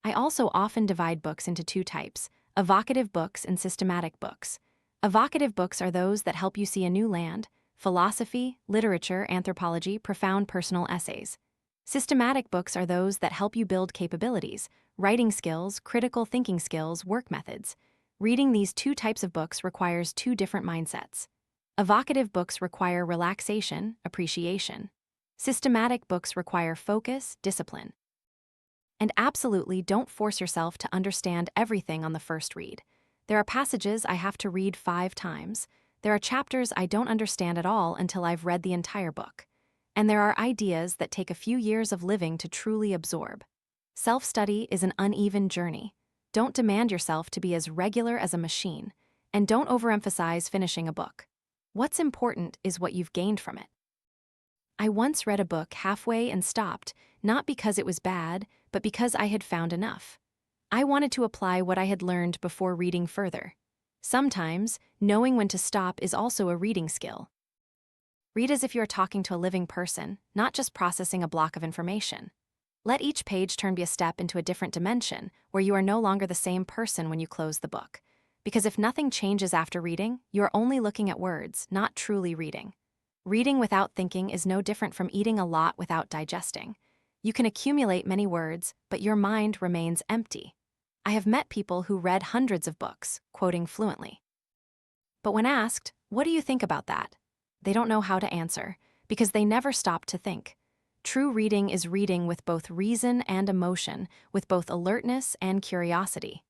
I also often divide books into 2 types, evocative books and systematic books. Evocative books are those that help you see a new land, philosophy, literature, anthropology, profound personal essays. Systematic books are those that help you build capabilities, writing skills, critical thinking skills, work methods. Reading these 2 types of books requires 2 different mindsets. Evocative books require relaxation, appreciation. Systematic books require focus, discipline. And absolutely don't force yourself to understand everything on the first read. There are passages I have to read 5 times. There are chapters I don't understand at all until I've read the entire book. And there are ideas that take a few years of living to truly absorb. Self-study is an uneven journey. Don't demand yourself to be as regular as a machine, and don't overemphasize finishing a book. What's important is what you've gained from it. I once read a book halfway and stopped, not because it was bad, but because I had found enough. I wanted to apply what I had learned before reading further. Sometimes, knowing when to stop is also a reading skill. Read as if you are talking to a living person, not just processing a block of information. Let each page turn be a step into a different dimension, where you are no longer the same person when you close the book. Because if nothing changes after reading, you are only looking at words, not truly reading. Reading without thinking is no different from eating a lot without digesting. You can accumulate many words, but your mind remains empty. I have met people who read hundreds of books, quoting fluently. But when asked, what do you think about that? They don't know how to answer, because they never stopped to think. True reading is reading with both reason and emotion, with both alertness and curiosity.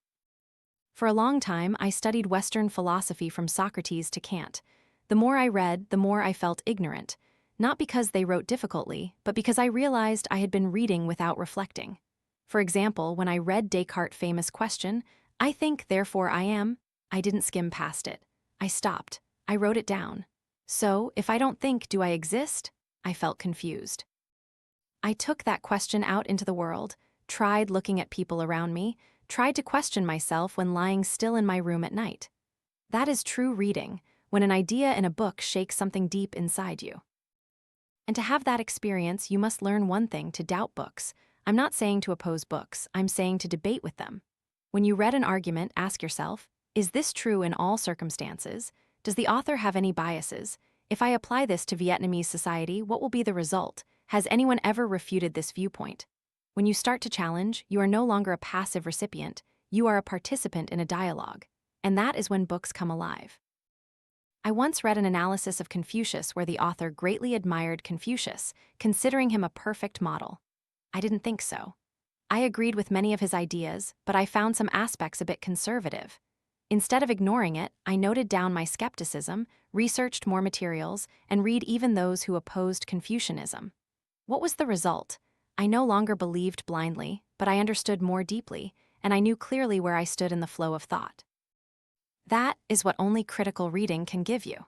For a long time, I studied Western philosophy from Socrates to Kant. The more I read, the more I felt ignorant, not because they wrote difficultly, but because I realized I had been reading without reflecting. For example, when I read Descartes' famous question, "I think, therefore I am," I didn't skim past it. I stopped. I wrote it down. So, if I don't think, do I exist? I felt confused. I took that question out into the world, tried looking at people around me, tried to question myself when lying still in my room at night. That is true reading, when an idea in a book shakes something deep inside you. And to have that experience, you must learn one thing: to doubt books. I'm not saying to oppose books, I'm saying to debate with them. When you read an argument, ask yourself, is this true in all circumstances? Does the author have any biases? If I apply this to Vietnamese society, what will be the result? Has anyone ever refuted this viewpoint? When you start to challenge, you are no longer a passive recipient, you are a participant in a dialogue. And that is when books come alive. I once read an analysis of Confucius where the author greatly admired Confucius, considering him a perfect model. I didn't think so. I agreed with many of his ideas, but I found some aspects a bit conservative. Instead of ignoring it, I noted down my skepticism, researched more materials, and read even those who opposed Confucianism. What was the result? I no longer believed blindly, but I understood more deeply, and I knew clearly where I stood in the flow of thought. That is what only critical reading can give you.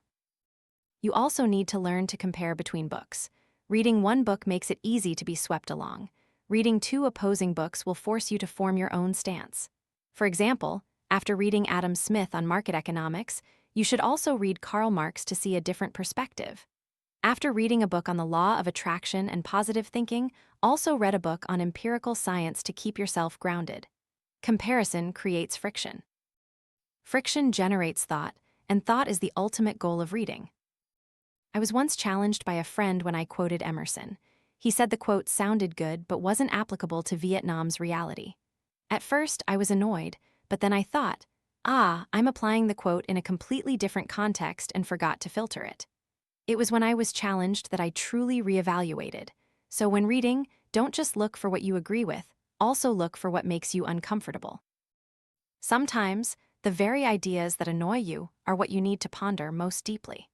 You also need to learn to compare between books. Reading one book makes it easy to be swept along. Reading two opposing books will force you to form your own stance. For example, after reading Adam Smith on market economics, you should also read Karl Marx to see a different perspective. After reading a book on the law of attraction and positive thinking, also read a book on empirical science to keep yourself grounded. Comparison creates friction. Friction generates thought, and thought is the ultimate goal of reading. I was once challenged by a friend when I quoted Emerson. He said the quote sounded good but wasn't applicable to Vietnam's reality. At first, I was annoyed, but then I thought, I'm applying the quote in a completely different context and forgot to filter it. It was when I was challenged that I truly reevaluated. So when reading, don't just look for what you agree with, also look for what makes you uncomfortable. Sometimes, the very ideas that annoy you are what you need to ponder most deeply.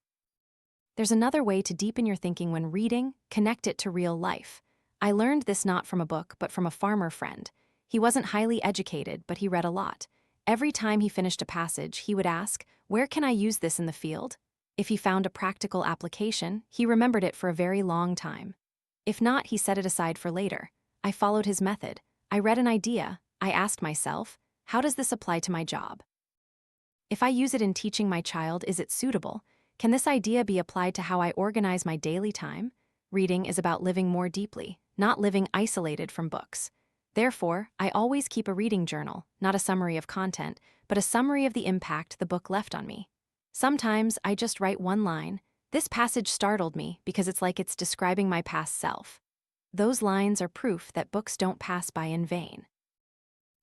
There's another way to deepen your thinking when reading: connect it to real life. I learned this not from a book, but from a farmer friend. He wasn't highly educated, but he read a lot. Every time he finished a passage, he would ask, "Where can I use this in the field?" If he found a practical application, he remembered it for a very long time. If not, he set it aside for later. I followed his method. I read an idea. I asked myself, how does this apply to my job? If I use it in teaching my child, is it suitable? Can this idea be applied to how I organize my daily time? Reading is about living more deeply, not living isolated from books. Therefore, I always keep a reading journal, not a summary of content, but a summary of the impact the book left on me. Sometimes I just write one line: "This passage startled me," because it's like it's describing my past self. Those lines are proof that books don't pass by in vain.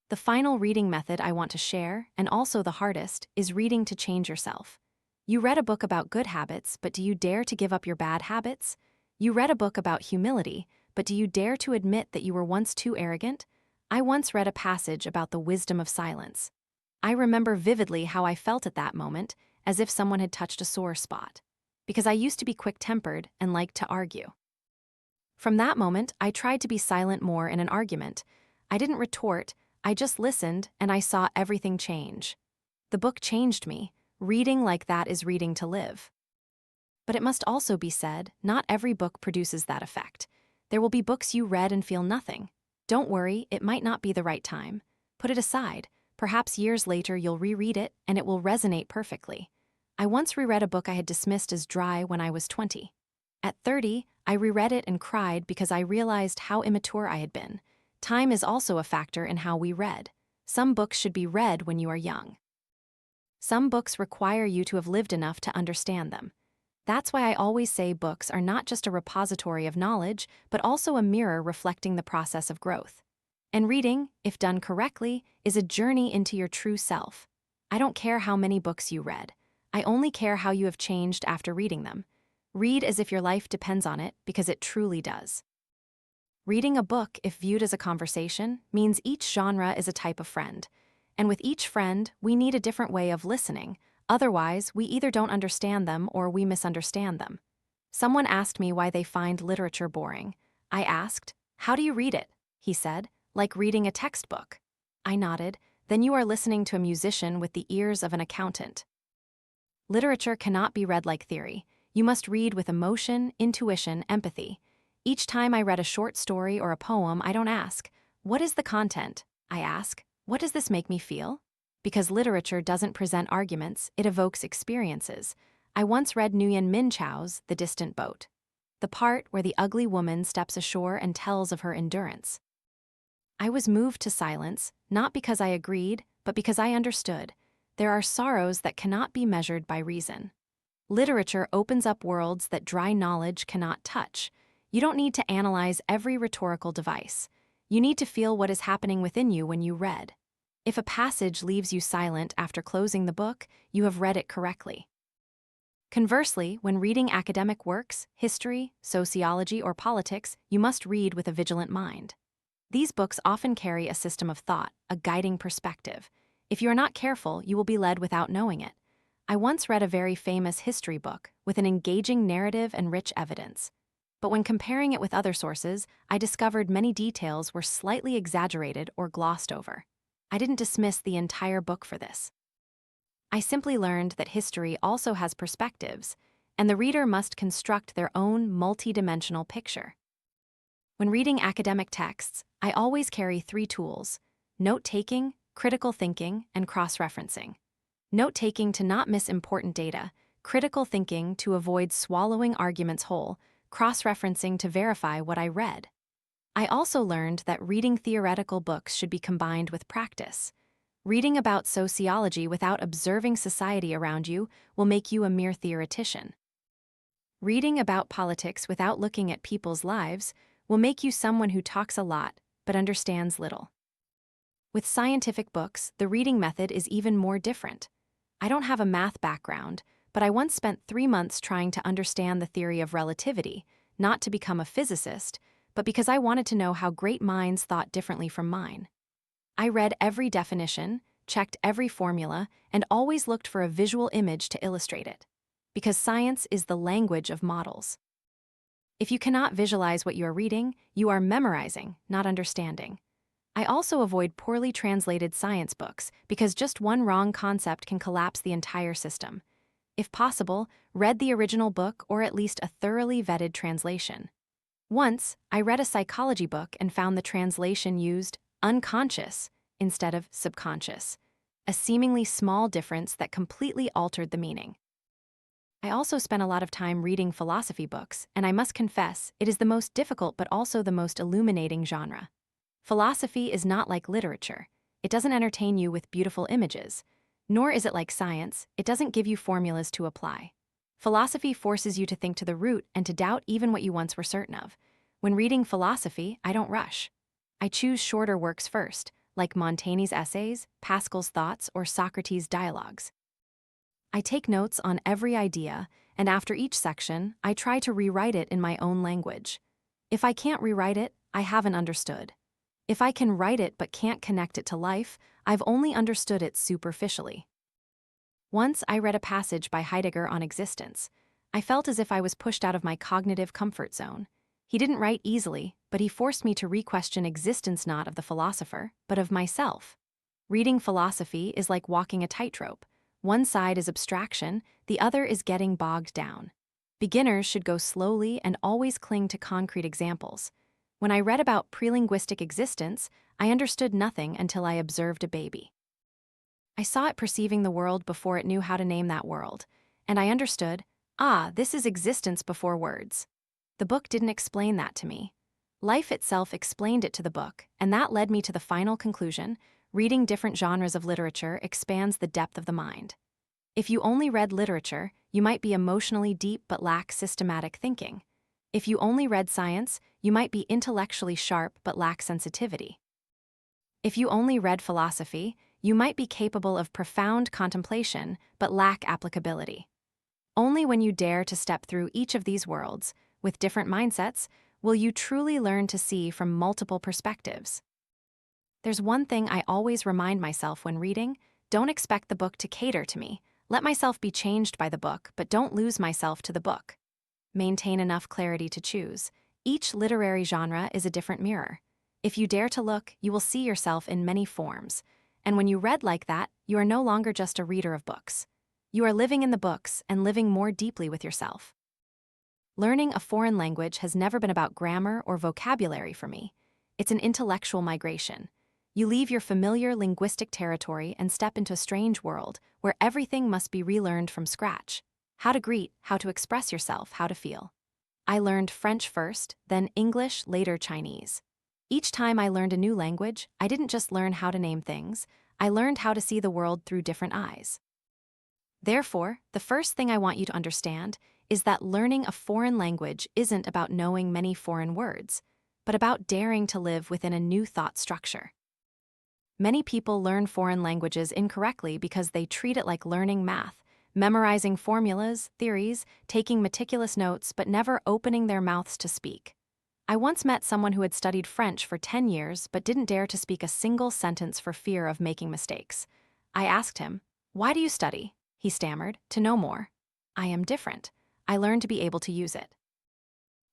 The final reading method I want to share, and also the hardest, is reading to change yourself. You read a book about good habits, but do you dare to give up your bad habits? You read a book about humility, but do you dare to admit that you were once too arrogant? I once read a passage about the wisdom of silence. I remember vividly how I felt at that moment, as if someone had touched a sore spot. Because I used to be quick-tempered and liked to argue. From that moment, I tried to be silent more in an argument. I didn't retort, I just listened, and I saw everything change. The book changed me. Reading like that is reading to live. But it must also be said, not every book produces that effect. There will be books you read and feel nothing. Don't worry, it might not be the right time. Put it aside. Perhaps years later you'll reread it, and it will resonate perfectly. I once reread a book I had dismissed as dry when I was 20. At 30, I reread it and cried because I realized how immature I had been. Time is also a factor in how we read. Some books should be read when you are young. Some books require you to have lived enough to understand them. That's why I always say books are not just a repository of knowledge, but also a mirror reflecting the process of growth. And reading, if done correctly, is a journey into your true self. I don't care how many books you read. I only care how you have changed after reading them. Read as if your life depends on it, because it truly does. Reading a book, if viewed as a conversation, means each genre is a type of friend. And with each friend, we need a different way of listening. Otherwise, we either don't understand them or we misunderstand them. Someone asked me why they find literature boring. I asked, "How do you read it?" He said, "Like reading a textbook." I nodded, "Then you are listening to a musician with the ears of an accountant." Literature cannot be read like theory. You must read with emotion, intuition, empathy. Each time I read a short story or a poem, I don't ask, "What is the content?" I ask, "What does this make me feel?" Because literature doesn't present arguments, it evokes experiences. I once read Nguyen Minh Chao's The Distant Boat, the part where the ugly woman steps ashore and tells of her endurance. I was moved to silence, not because I agreed, but because I understood. There are sorrows that cannot be measured by reason. Literature opens up worlds that dry knowledge cannot touch. You don't need to analyze every rhetorical device. You need to feel what is happening within you when you read. If a passage leaves you silent after closing the book, you have read it correctly. Conversely, when reading academic works, history, sociology, or politics, you must read with a vigilant mind. These books often carry a system of thought, a guiding perspective. If you are not careful, you will be led without knowing it. I once read a very famous history book with an engaging narrative and rich evidence. But when comparing it with other sources, I discovered many details were slightly exaggerated or glossed over. I didn't dismiss the entire book for this. I simply learned that history also has perspectives, and the reader must construct their own multi-dimensional picture. When reading academic texts, I always carry 3 tools: note-taking, critical thinking, and cross-referencing. Note-taking to not miss important data, critical thinking to avoid swallowing arguments whole, cross-referencing to verify what I read. I also learned that reading theoretical books should be combined with practice. Reading about sociology without observing society around you will make you a mere theoretician. Reading about politics without looking at people's lives will make you someone who talks a lot but understands little. With scientific books, the reading method is even more different. I don't have a math background, but I once spent 3 months trying to understand the theory of relativity, not to become a physicist, but because I wanted to know how great minds thought differently from mine. I read every definition, checked every formula, and always looked for a visual image to illustrate it. Because science is the language of models. If you cannot visualize what you are reading, you are memorizing, not understanding. I also avoid poorly translated science books because just one wrong concept can collapse the entire system. If possible, read the original book or at least a thoroughly vetted translation. Once, I read a psychology book and found the translation used unconscious instead of subconscious, a seemingly small difference that completely altered the meaning. I also spent a lot of time reading philosophy books, and I must confess, it is the most difficult but also the most illuminating genre. Philosophy is not like literature. It doesn't entertain you with beautiful images. Nor is it like science, it doesn't give you formulas to apply. Philosophy forces you to think to the root and to doubt even what you once were certain of. When reading philosophy, I don't rush. I choose shorter works first, like Montaigne's essays, Pascal's thoughts, or Socrates' dialogues. I take notes on every idea, and after each section, I try to rewrite it in my own language. If I can't rewrite it, I haven't understood. If I can write it but can't connect it to life, I've only understood it superficially. Once I read a passage by Heidegger on existence. I felt as if I was pushed out of my cognitive comfort zone. He didn't write easily, but he forced me to re-question existence not of the philosopher, but of myself. Reading philosophy is like walking a tightrope. One side is abstraction, the other is getting bogged down. Beginners should go slowly and always cling to concrete examples. When I read about prelinguistic existence, I understood nothing until I observed a baby. I saw it perceiving the world before it knew how to name that world, and I understood, this is existence before words. The book didn't explain that to me. Life itself explained it to the book, and that led me to the final conclusion: reading different genres of literature expands the depth of the mind. If you only read literature, you might be emotionally deep but lack systematic thinking. If you only read science, you might be intellectually sharp but lack sensitivity. If you only read philosophy, you might be capable of profound contemplation but lack applicability. Only when you dare to step through each of these worlds, with different mindsets, Will you truly learn to see from multiple perspectives? There's one thing I always remind myself when reading: don't expect the book to cater to me. Let myself be changed by the book, but don't lose myself to the book. Maintain enough clarity to choose. Each literary genre is a different mirror. If you dare to look, you will see yourself in many forms. And when you read like that, you are no longer just a reader of books. You are living in the books and living more deeply with yourself. Learning a foreign language has never been about grammar or vocabulary for me. It's an intellectual migration. You leave your familiar linguistic territory and step into a strange world where everything must be relearned from scratch. How to greet, how to express yourself, how to feel. I learned French first, then English, later Chinese. Each time I learned a new language, I didn't just learn how to name things, I learned how to see the world through different eyes. Therefore, the first thing I want you to understand is that learning a foreign language isn't about knowing many foreign words, but about daring to live within a new thought structure. Many people learn foreign languages incorrectly because they treat it like learning math, memorizing formulas, theories, taking meticulous notes, but never opening their mouths to speak. I once met someone who had studied French for 10 years but didn't dare to speak a single sentence for fear of making mistakes. I asked him, "Why do you study?" He stammered, "To know more." I am different. I learn to be able to use it.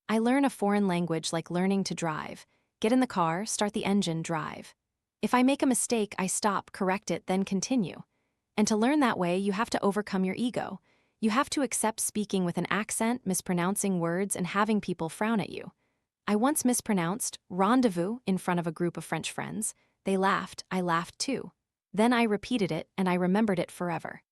I learn a foreign language like learning to drive. Get in the car, start the engine, drive. If I make a mistake, I stop, correct it, then continue. And to learn that way, you have to overcome your ego. You have to accept speaking with an accent, mispronouncing words, and having people frown at you. I once mispronounced rendezvous in front of a group of French friends. They laughed, I laughed too. Then I repeated it, and I remembered it forever.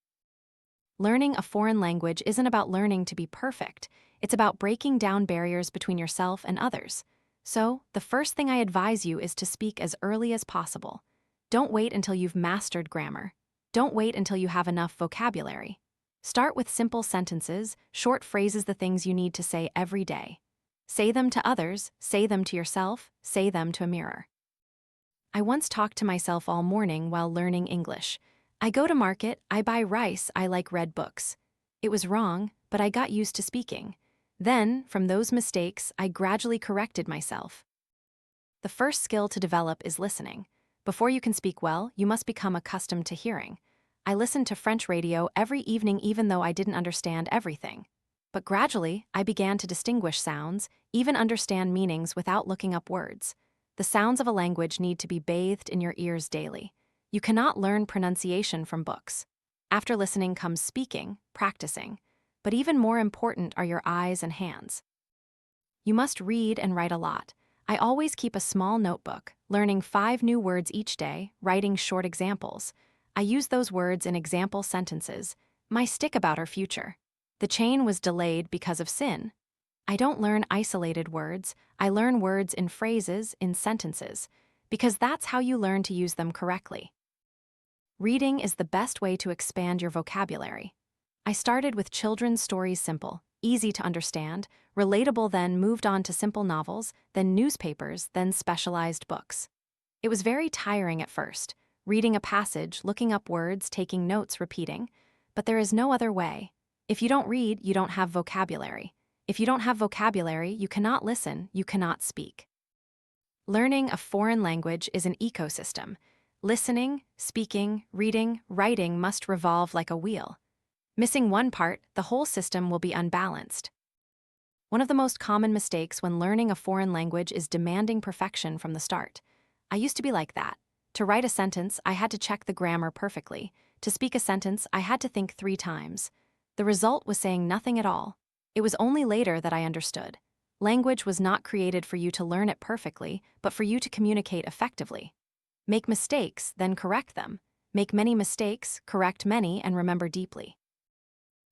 Learning a foreign language isn't about learning to be perfect. It's about breaking down barriers between yourself and others. So, the first thing I advise you is to speak as early as possible. Don't wait until you've mastered grammar. Don't wait until you have enough vocabulary. Start with simple sentences, short phrases, the things you need to say every day. Say them to others, say them to yourself, say them to a mirror. I once talked to myself all morning while learning English. I go to market, I buy rice, I like red books. It was wrong, but I got used to speaking. Then, from those mistakes, I gradually corrected myself. The first skill to develop is listening. Before you can speak well, you must become accustomed to hearing. I listened to French radio every evening even though I didn't understand everything. But gradually, I began to distinguish sounds, even understand meanings without looking up words. The sounds of a language need to be bathed in your ears daily. You cannot learn pronunciation from books. After listening comes speaking, practicing. But even more important are your eyes and hands. You must read and write a lot. I always keep a small notebook, learning 5 new words each day, writing short examples. I use those words in example sentences. My stick about our future. The chain was delayed because of sin. I don't learn isolated words, I learn words in phrases, in sentences, because that's how you learn to use them correctly. Reading is the best way to expand your vocabulary. I started with children's stories, simple, easy to understand, relatable, then moved on to simple novels, then newspapers, then specialized books. It was very tiring at first, reading a passage, looking up words, taking notes, repeating, but there is no other way. If you don't read, you don't have vocabulary. If you don't have vocabulary, you cannot listen, you cannot speak. Learning a foreign language is an ecosystem. Listening, speaking, reading, writing must revolve like a wheel. Missing one part, the whole system will be unbalanced. One of the most common mistakes when learning a foreign language is demanding perfection from the start. I used to be like that. To write a sentence, I had to check the grammar perfectly. To speak a sentence, I had to think 3 times. The result was saying nothing at all. It was only later that I understood. Language was not created for you to learn it perfectly, but for you to communicate effectively. Make mistakes, then correct them. Make many mistakes, correct many, and remember deeply.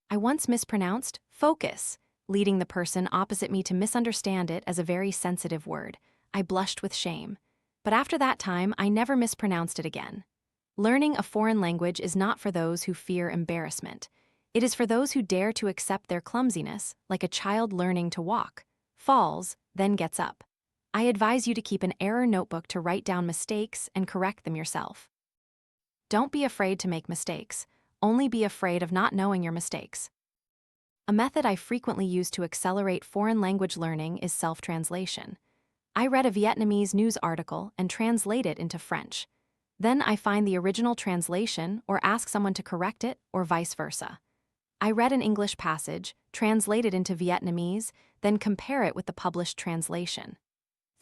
I once mispronounced focus, leading the person opposite me to misunderstand it as a very sensitive word. I blushed with shame. But after that time, I never mispronounced it again. Learning a foreign language is not for those who fear embarrassment. It is for those who dare to accept their clumsiness, like a child learning to walk, falls, then gets up. I advise you to keep an error notebook to write down mistakes and correct them yourself. Don't be afraid to make mistakes. Only be afraid of not knowing your mistakes. A method I frequently use to accelerate foreign language learning is self-translation. I read a Vietnamese news article and translate it into French. Then I find the original translation or ask someone to correct it, or vice versa. I read an English passage, translate it into Vietnamese, then compare it with the published translation.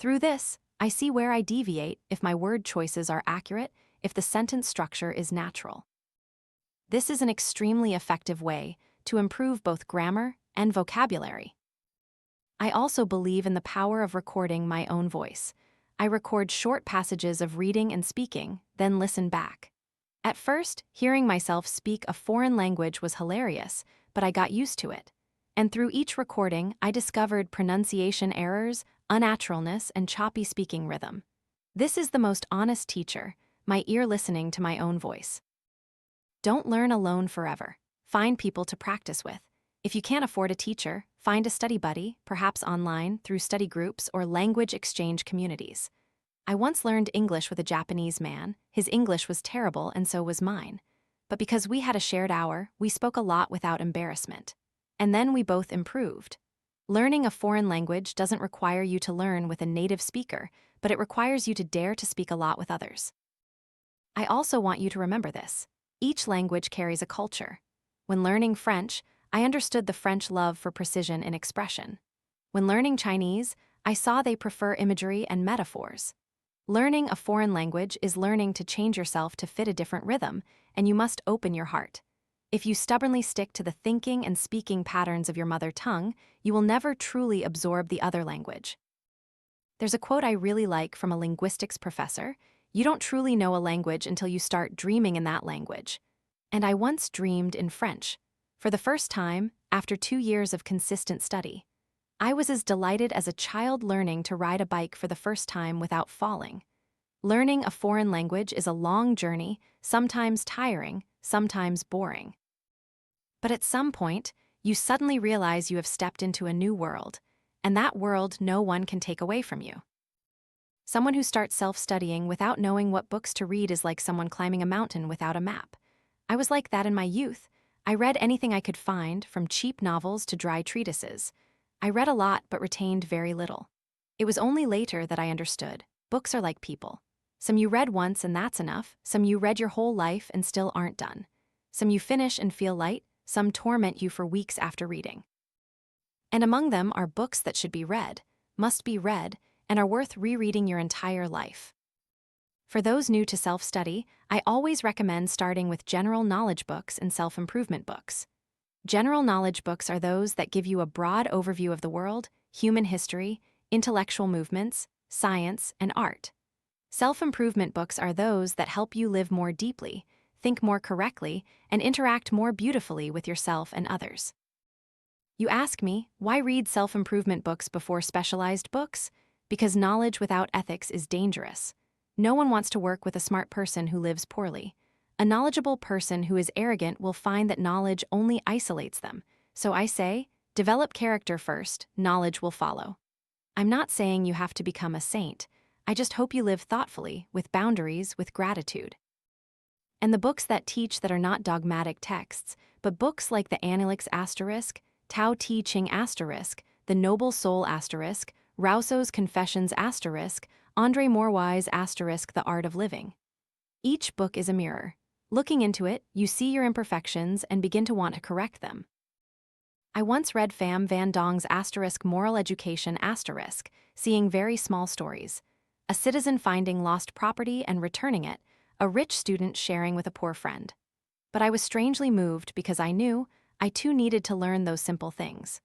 Through this, I see where I deviate, if my word choices are accurate, if the sentence structure is natural. This is an extremely effective way to improve both grammar and vocabulary. I also believe in the power of recording my own voice. I record short passages of reading and speaking, then listen back. At first, hearing myself speak a foreign language was hilarious, but I got used to it. And through each recording, I discovered pronunciation errors, unnaturalness, and choppy speaking rhythm. This is the most honest teacher, my ear listening to my own voice. Don't learn alone forever. Find people to practice with. If you can't afford a teacher, find a study buddy, perhaps online, through study groups or language exchange communities. I once learned English with a Japanese man. His English was terrible and so was mine. But because we had a shared hour, we spoke a lot without embarrassment. And then we both improved. Learning a foreign language doesn't require you to learn with a native speaker, but it requires you to dare to speak a lot with others. I also want you to remember this. Each language carries a culture. When learning French, I understood the French love for precision in expression. When learning Chinese, I saw they prefer imagery and metaphors. Learning a foreign language is learning to change yourself to fit a different rhythm, and you must open your heart. If you stubbornly stick to the thinking and speaking patterns of your mother tongue, you will never truly absorb the other language. There's a quote I really like from a linguistics professor: "You don't truly know a language until you start dreaming in that language." And I once dreamed in French. For the first time, after 2 years of consistent study. I was as delighted as a child learning to ride a bike for the first time without falling. Learning a foreign language is a long journey, sometimes tiring, sometimes boring. But at some point, you suddenly realize you have stepped into a new world, and that world no one can take away from you. Someone who starts self-studying without knowing what books to read is like someone climbing a mountain without a map. I was like that in my youth. I read anything I could find, from cheap novels to dry treatises. I read a lot but retained very little. It was only later that I understood. Books are like people. Some you read once and that's enough, some you read your whole life and still aren't done. Some you finish and feel light, some torment you for weeks after reading. And among them are books that should be read, must be read, and are worth rereading your entire life. For those new to self-study, I always recommend starting with general knowledge books and self-improvement books. General knowledge books are those that give you a broad overview of the world, human history, intellectual movements, science, and art. Self-improvement books are those that help you live more deeply, think more correctly, and interact more beautifully with yourself and others. You ask me, why read self-improvement books before specialized books? Because knowledge without ethics is dangerous. No one wants to work with a smart person who lives poorly. A knowledgeable person who is arrogant will find that knowledge only isolates them. So I say, develop character first, knowledge will follow. I'm not saying you have to become a saint. I just hope you live thoughtfully, with boundaries, with gratitude. And the books that teach that are not dogmatic texts, but books like the Analects Asterisk, Tao Te Ching Asterisk, The Noble Soul Asterisk, Rousseau's Confessions Asterisk, Andre Morwai's Asterisk, The Art of Living. Each book is a mirror. Looking into it, you see your imperfections and begin to want to correct them. I once read Pham Van Dong's Asterisk Moral Education Asterisk, seeing very small stories. A citizen finding lost property and returning it, a rich student sharing with a poor friend. But I was strangely moved because I knew I too needed to learn those simple things.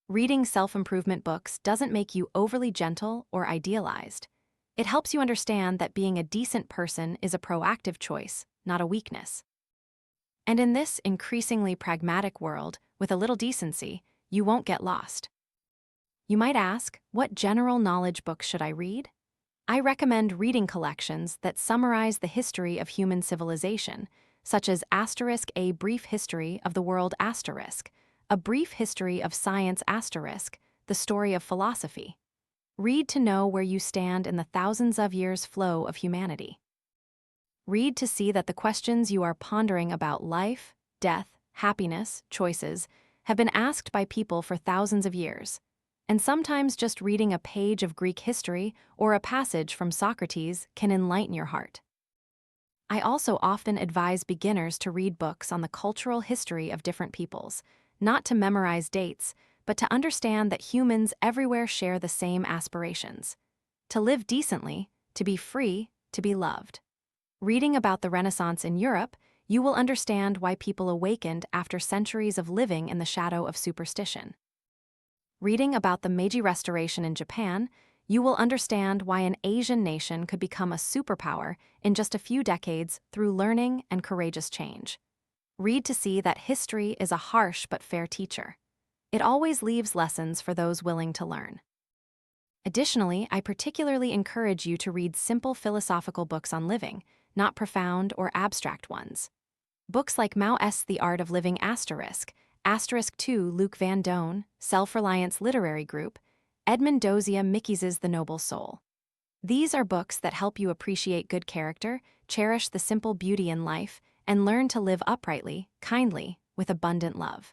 Reading self-improvement books doesn't make you overly gentle or idealized. It helps you understand that being a decent person is a proactive choice, not a weakness. And in this increasingly pragmatic world, with a little decency, you won't get lost. You might ask, what general knowledge books should I read? I recommend reading collections that summarize the history of human civilization, such as Asterisk A Brief History of the World Asterisk, A Brief History of Science Asterisk, The Story of Philosophy. Read to know where you stand in the thousands of years flow of humanity. Read to see that the questions you are pondering about life, death, happiness, choices, have been asked by people for thousands of years. And sometimes just reading a page of Greek history or a passage from Socrates can enlighten your heart. I also often advise beginners to read books on the cultural history of different peoples, not to memorize dates, but to understand that humans everywhere share the same aspirations: to live decently, to be free, to be loved. Reading about the Renaissance in Europe, you will understand why people awakened after centuries of living in the shadow of superstition. Reading about the Meiji Restoration in Japan, you will understand why an Asian nation could become a superpower in just a few decades through learning and courageous change. Read to see that history is a harsh but fair teacher. It always leaves lessons for those willing to learn. Additionally, I particularly encourage you to read simple philosophical books on living, not profound or abstract ones. Books like Mao's The Art of Living **2 Luc Van Dohn, Self-Reliance Literary Group, Edmund Dozier Mickey's The Noble Soul. These are books that help you appreciate good character, cherish the simple beauty in life, and learn to live uprightly, kindly, with abundant love.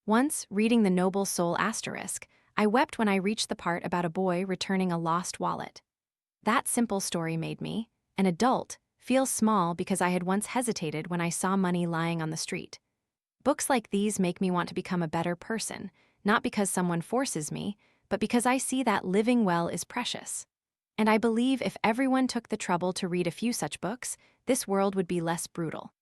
Once, reading The Noble Soul I wept when I reached the part about a boy returning a lost wallet. That simple story made me, an adult, feel small because I had once hesitated when I saw money lying on the street. Books like these make me want to become a better person, not because someone forces me, but because I see that living well is precious. And I believe if everyone took the trouble to read a few such books, this world would be less brutal.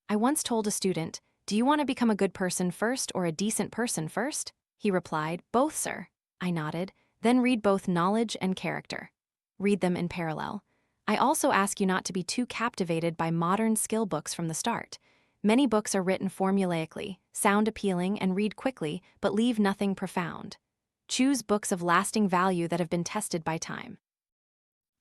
I once told a student, "Do you want to become a good person first or a decent person first?" He replied, "Both, sir." I nodded. Then read both knowledge and character. Read them in parallel. I also ask you not to be too captivated by modern skill books from the start. Many books are written formulaically, sound appealing, and read quickly, but leave nothing profound. Choose books of lasting value that have been tested by time.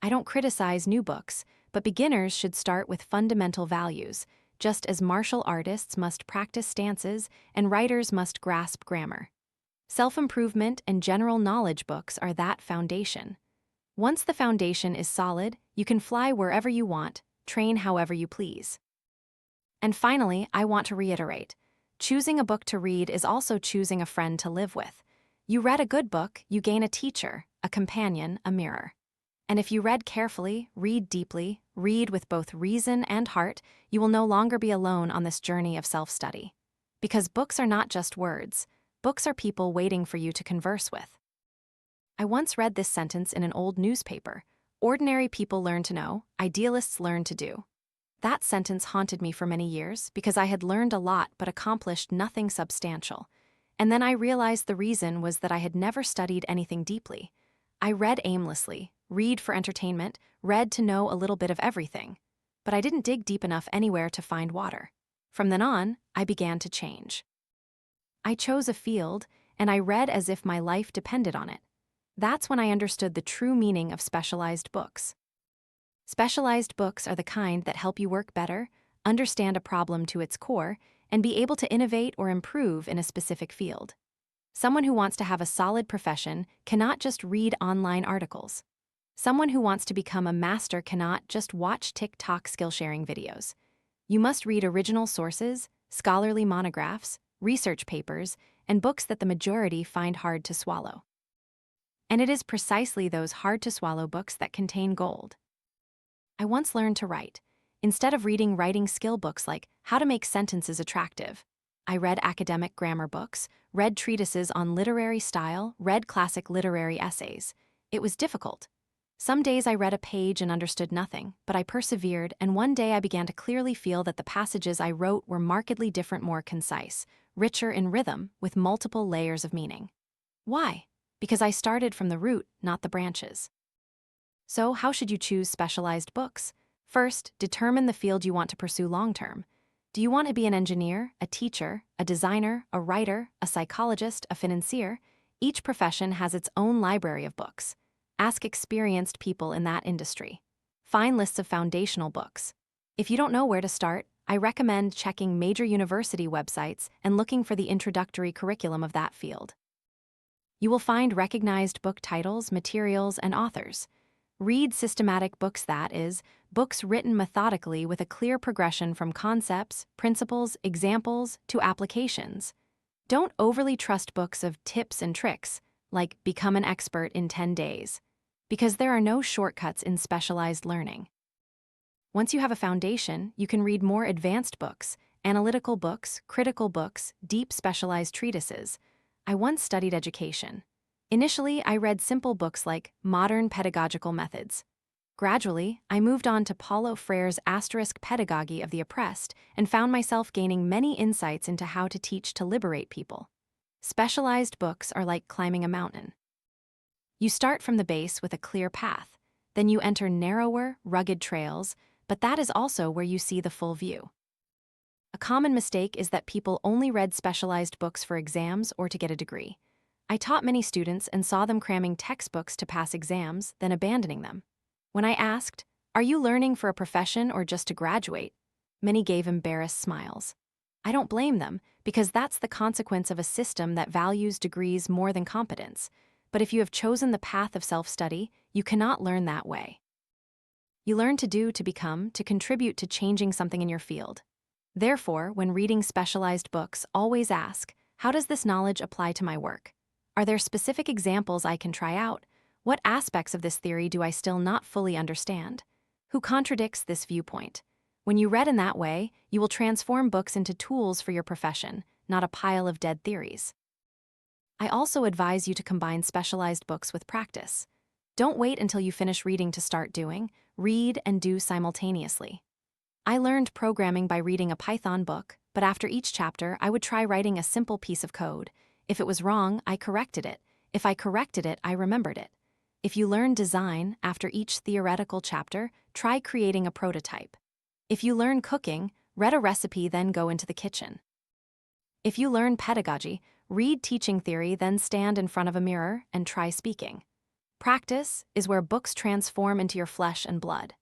I don't criticize new books, but beginners should start with fundamental values, just as martial artists must practice stances and writers must grasp grammar. Self-improvement and general knowledge books are that foundation. Once the foundation is solid, you can fly wherever you want, train however you please. And finally, I want to reiterate, choosing a book to read is also choosing a friend to live with. You read a good book, you gain a teacher, a companion, a mirror. And if you read carefully, read deeply, read with both reason and heart, you will no longer be alone on this journey of self-study. Because books are not just words, books are people waiting for you to converse with. I once read this sentence in an old newspaper: "Ordinary people learn to know, idealists learn to do." That sentence haunted me for many years because I had learned a lot but accomplished nothing substantial. And then I realized the reason was that I had never studied anything deeply. I read aimlessly, read for entertainment, read to know a little bit of everything. But I didn't dig deep enough anywhere to find water. From then on, I began to change. I chose a field, and I read as if my life depended on it. That's when I understood the true meaning of specialized books. Specialized books are the kind that help you work better, understand a problem to its core, and be able to innovate or improve in a specific field. Someone who wants to have a solid profession cannot just read online articles. Someone who wants to become a master cannot just watch TikTok skill-sharing videos. You must read original sources, scholarly monographs, research papers, and books that the majority find hard to swallow. And it is precisely those hard-to-swallow books that contain gold. I once learned to write. Instead of reading writing skill books like How to Make Sentences Attractive, I read academic grammar books, read treatises on literary style, read classic literary essays. It was difficult. Some days I read a page and understood nothing, but I persevered, and one day I began to clearly feel that the passages I wrote were markedly different, more concise, richer in rhythm, with multiple layers of meaning. Why? Because I started from the root, not the branches. So, how should you choose specialized books? First, determine the field you want to pursue long-term. Do you want to be an engineer, a teacher, a designer, a writer, a psychologist, a financier? Each profession has its own library of books. Ask experienced people in that industry. Find lists of foundational books. If you don't know where to start, I recommend checking major university websites and looking for the introductory curriculum of that field. You will find recognized book titles, materials, and authors. Read systematic books, that is, books written methodically with a clear progression from concepts, principles, examples, to applications. Don't overly trust books of tips and tricks, like become an expert in 10 days, because there are no shortcuts in specialized learning. Once you have a foundation, you can read more advanced books, analytical books, critical books, deep specialized treatises. I once studied education. Initially, I read simple books like Modern Pedagogical Methods. Gradually, I moved on to Paulo Freire's Pedagogy of the Oppressed and found myself gaining many insights into how to teach to liberate people. Specialized books are like climbing a mountain. You start from the base with a clear path, then you enter narrower, rugged trails, but that is also where you see the full view. A common mistake is that people only read specialized books for exams or to get a degree. I taught many students and saw them cramming textbooks to pass exams, then abandoning them. When I asked, "Are you learning for a profession or just to graduate?" many gave embarrassed smiles. I don't blame them, because that's the consequence of a system that values degrees more than competence. But if you have chosen the path of self-study, you cannot learn that way. You learn to do, to become, to contribute to changing something in your field. Therefore, when reading specialized books, always ask, how does this knowledge apply to my work? Are there specific examples I can try out? What aspects of this theory do I still not fully understand? Who contradicts this viewpoint? When you read in that way, you will transform books into tools for your profession, not a pile of dead theories. I also advise you to combine specialized books with practice. Don't wait until you finish reading to start doing. Read and do simultaneously. I learned programming by reading a Python book, but after each chapter, I would try writing a simple piece of code. If it was wrong, I corrected it. If I corrected it, I remembered it. If you learn design, after each theoretical chapter, try creating a prototype. If you learn cooking, read a recipe, then go into the kitchen. If you learn pedagogy, read teaching theory, then stand in front of a mirror and try speaking. Practice is where books transform into your flesh and blood.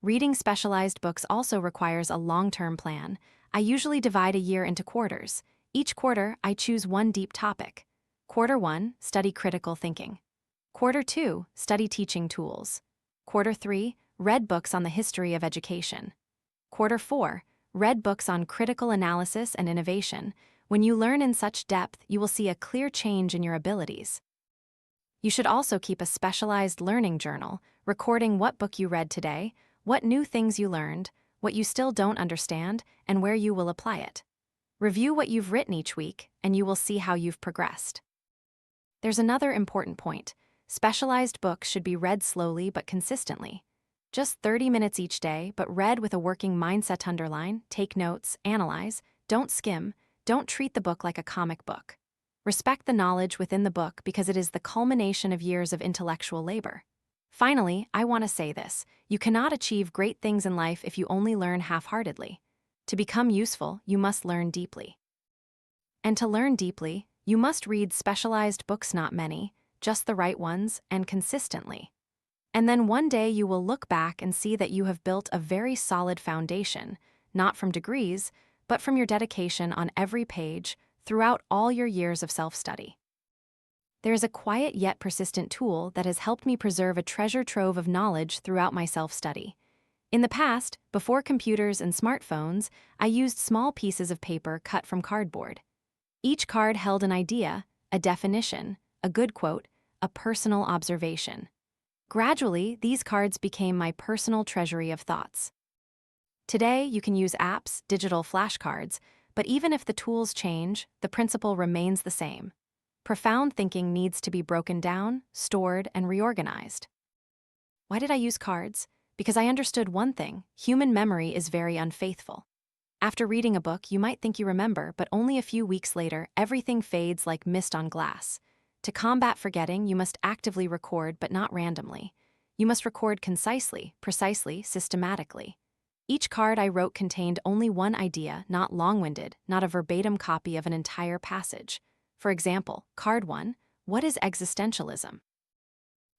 Reading specialized books also requires a long-term plan. I usually divide a year into quarters. Each quarter, I choose one deep topic. Quarter 1, study critical thinking. Quarter 2, study teaching tools. Quarter 3, read books on the history of education. Quarter 4, read books on critical analysis and innovation. When you learn in such depth, you will see a clear change in your abilities. You should also keep a specialized learning journal, recording what book you read today, what new things you learned, what you still don't understand, and where you will apply it. Review what you've written each week, and you will see how you've progressed. There's another important point. Specialized books should be read slowly but consistently. Just 30 minutes each day, but read with a working mindset. Underline, take notes, analyze, don't skim, don't treat the book like a comic book. Respect the knowledge within the book because it is the culmination of years of intellectual labor. Finally, I want to say this: you cannot achieve great things in life if you only learn half-heartedly. To become useful, you must learn deeply. And to learn deeply, you must read specialized books, not many, just the right ones, and consistently. And then one day you will look back and see that you have built a very solid foundation, not from degrees, but from your dedication on every page throughout all your years of self-study. There is a quiet yet persistent tool that has helped me preserve a treasure trove of knowledge throughout my self-study. In the past, before computers and smartphones, I used small pieces of paper cut from cardboard. Each card held an idea, a definition, a good quote, a personal observation. Gradually, these cards became my personal treasury of thoughts. Today, you can use apps, digital flashcards, but even if the tools change, the principle remains the same. Profound thinking needs to be broken down, stored, and reorganized. Why did I use cards? Because I understood one thing: human memory is very unfaithful. After reading a book, you might think you remember, but only a few weeks later, everything fades like mist on glass. To combat forgetting, you must actively record, but not randomly. You must record concisely, precisely, systematically. Each card I wrote contained only one idea, not long-winded, not a verbatim copy of an entire passage. For example, card 1, what is existentialism?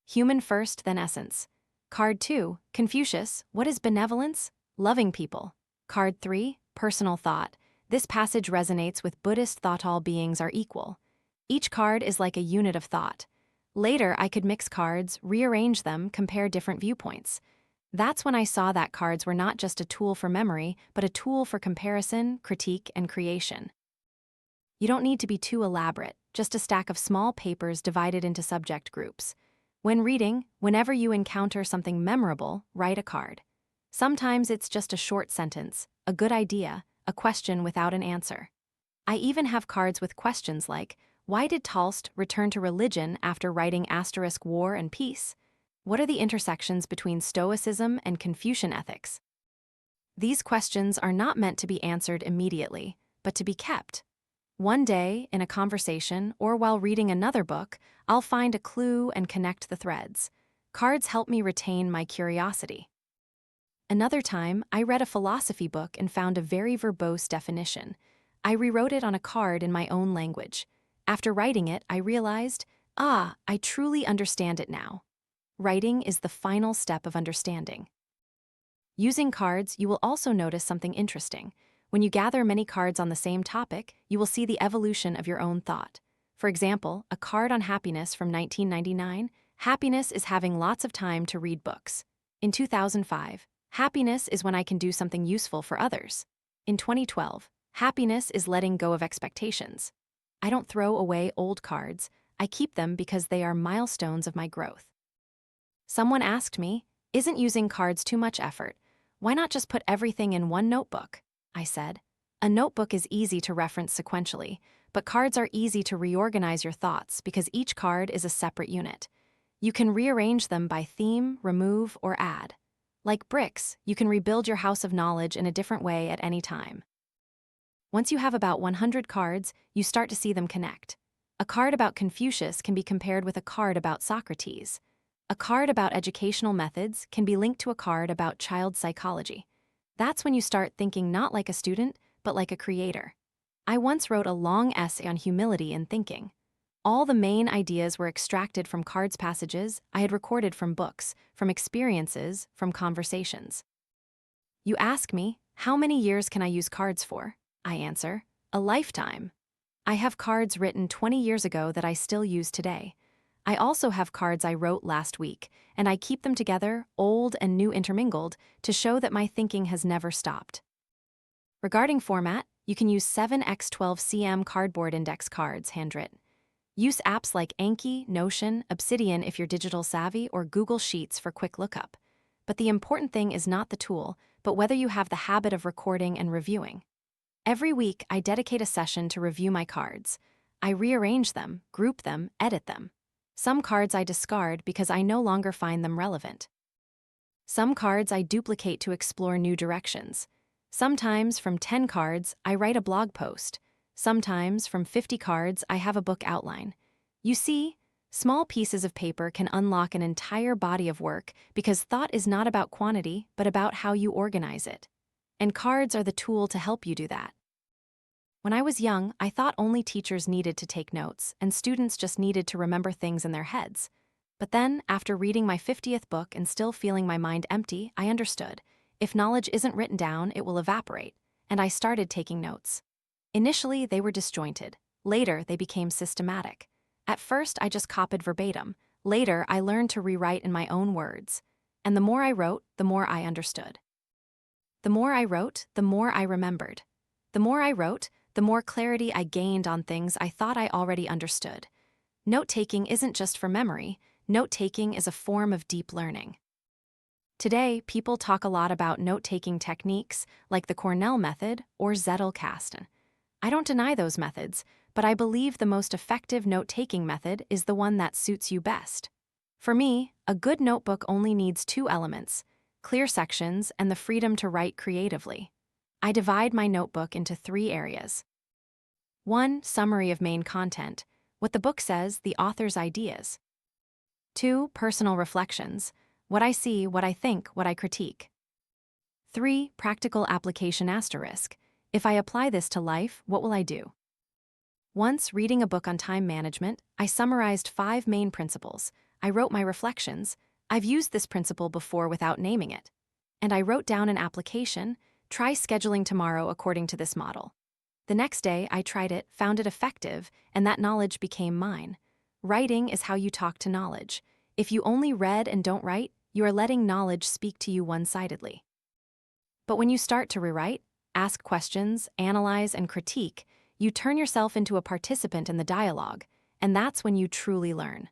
Human first, then essence. Card 2, Confucius, what is benevolence? Loving people. Card 3, personal thought. This passage resonates with Buddhist thought: all beings are equal. Each card is like a unit of thought. Later, I could mix cards, rearrange them, compare different viewpoints. That's when I saw that cards were not just a tool for memory, but a tool for comparison, critique, and creation. You don't need to be too elaborate, just a stack of small papers divided into subject groups. When reading, whenever you encounter something memorable, write a card. Sometimes it's just a short sentence, a good idea, a question without an answer. I even have cards with questions like, why did Tolstoy return to religion after writing *War and Peace? What are the intersections between Stoicism and Confucian ethics? These questions are not meant to be answered immediately, but to be kept. One day, in a conversation or while reading another book, I'll find a clue and connect the threads. Cards help me retain my curiosity. Another time, I read a philosophy book and found a very verbose definition. I rewrote it on a card in my own language. After writing it, I realized, I truly understand it now. Writing is the final step of understanding. Using cards, you will also notice something interesting. When you gather many cards on the same topic, you will see the evolution of your own thought. For example, a card on happiness from 1999, happiness is having lots of time to read books. In 2005, happiness is when I can do something useful for others. In 2012, happiness is letting go of expectations. I don't throw away old cards, I keep them because they are milestones of my growth. Someone asked me, isn't using cards too much effort? Why not just put everything in one notebook? I said. A notebook is easy to reference sequentially, but cards are easy to reorganize your thoughts because each card is a separate unit. You can rearrange them by theme, remove, or add. Like bricks, you can rebuild your house of knowledge in a different way at any time. Once you have about 100 cards, you start to see them connect. A card about Confucius can be compared with a card about Socrates. A card about educational methods can be linked to a card about child psychology. That's when you start thinking not like a student, but like a creator. I once wrote a long essay on humility in thinking. All the main ideas were extracted from cards passages I had recorded from books, from experiences, from conversations. You ask me, how many years can I use cards for? I answer, a lifetime. I have cards written 20 years ago that I still use today. I also have cards I wrote last week, and I keep them together, old and new intermingled, to show that my thinking has never stopped. Regarding format, you can use 7x12 cm cardboard index cards, handwritten. Use apps like Anki, Notion, Obsidian if you're digital savvy, or Google Sheets for quick lookup. But the important thing is not the tool, but whether you have the habit of recording and reviewing. Every week, I dedicate a session to review my cards. I rearrange them, group them, edit them. Some cards I discard because I no longer find them relevant. Some cards I duplicate to explore new directions. Sometimes from 10 cards, I write a blog post. Sometimes from 50 cards, I have a book outline. You see, small pieces of paper can unlock an entire body of work because thought is not about quantity, but about how you organize it. And cards are the tool to help you do that. When I was young, I thought only teachers needed to take notes, and students just needed to remember things in their heads. But then, after reading my 50th book and still feeling my mind empty, I understood. If knowledge isn't written down, it will evaporate, and I started taking notes. Initially, they were disjointed. Later, they became systematic. At first, I just copied verbatim. Later, I learned to rewrite in my own words. And the more I wrote, the more I understood. The more I wrote, the more I remembered. The more I wrote, the more clarity I gained on things I thought I already understood. Note-taking isn't just for memory. Note-taking is a form of deep learning. Today, people talk a lot about note-taking techniques like the Cornell method or Zettelkasten. I don't deny those methods, but I believe the most effective note-taking method is the one that suits you best. For me, a good notebook only needs 2 elements: clear sections and the freedom to write creatively. I divide my notebook into 3 areas. 1. Summary of main content. What the book says, the author's ideas. 2. Personal reflections. What I see, what I think, what I critique. 3. Practical application asterisk. If I apply this to life, what will I do? Once, reading a book on time management, I summarized 5 main principles. I wrote my reflections. I've used this principle before without naming it. And I wrote down an application. Try scheduling tomorrow according to this model. The next day, I tried it, found it effective, and that knowledge became mine. Writing is how you talk to knowledge. If you only read and don't write, you are letting knowledge speak to you one-sidedly. But when you start to rewrite, ask questions, analyze, and critique, you turn yourself into a participant in the dialogue, and that's when you truly learn.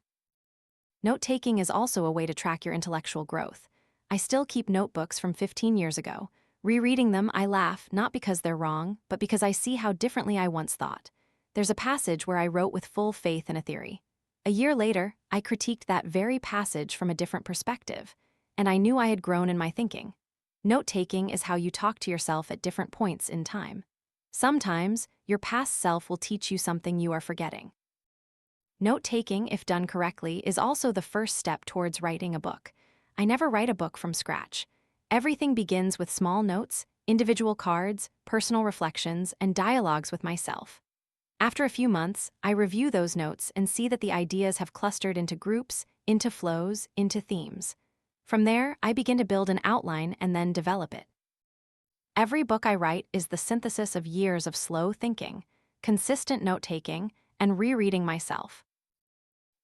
Note-taking is also a way to track your intellectual growth. I still keep notebooks from 15 years ago. Rereading them, I laugh, not because they're wrong, but because I see how differently I once thought. There's a passage where I wrote with full faith in a theory. A year later, I critiqued that very passage from a different perspective, and I knew I had grown in my thinking. Note-taking is how you talk to yourself at different points in time. Sometimes, your past self will teach you something you are forgetting. Note-taking, if done correctly, is also the first step towards writing a book. I never write a book from scratch. Everything begins with small notes, individual cards, personal reflections, and dialogues with myself. After a few months, I review those notes and see that the ideas have clustered into groups, into flows, into themes. From there, I begin to build an outline and then develop it. Every book I write is the synthesis of years of slow thinking, consistent note-taking, and rereading myself.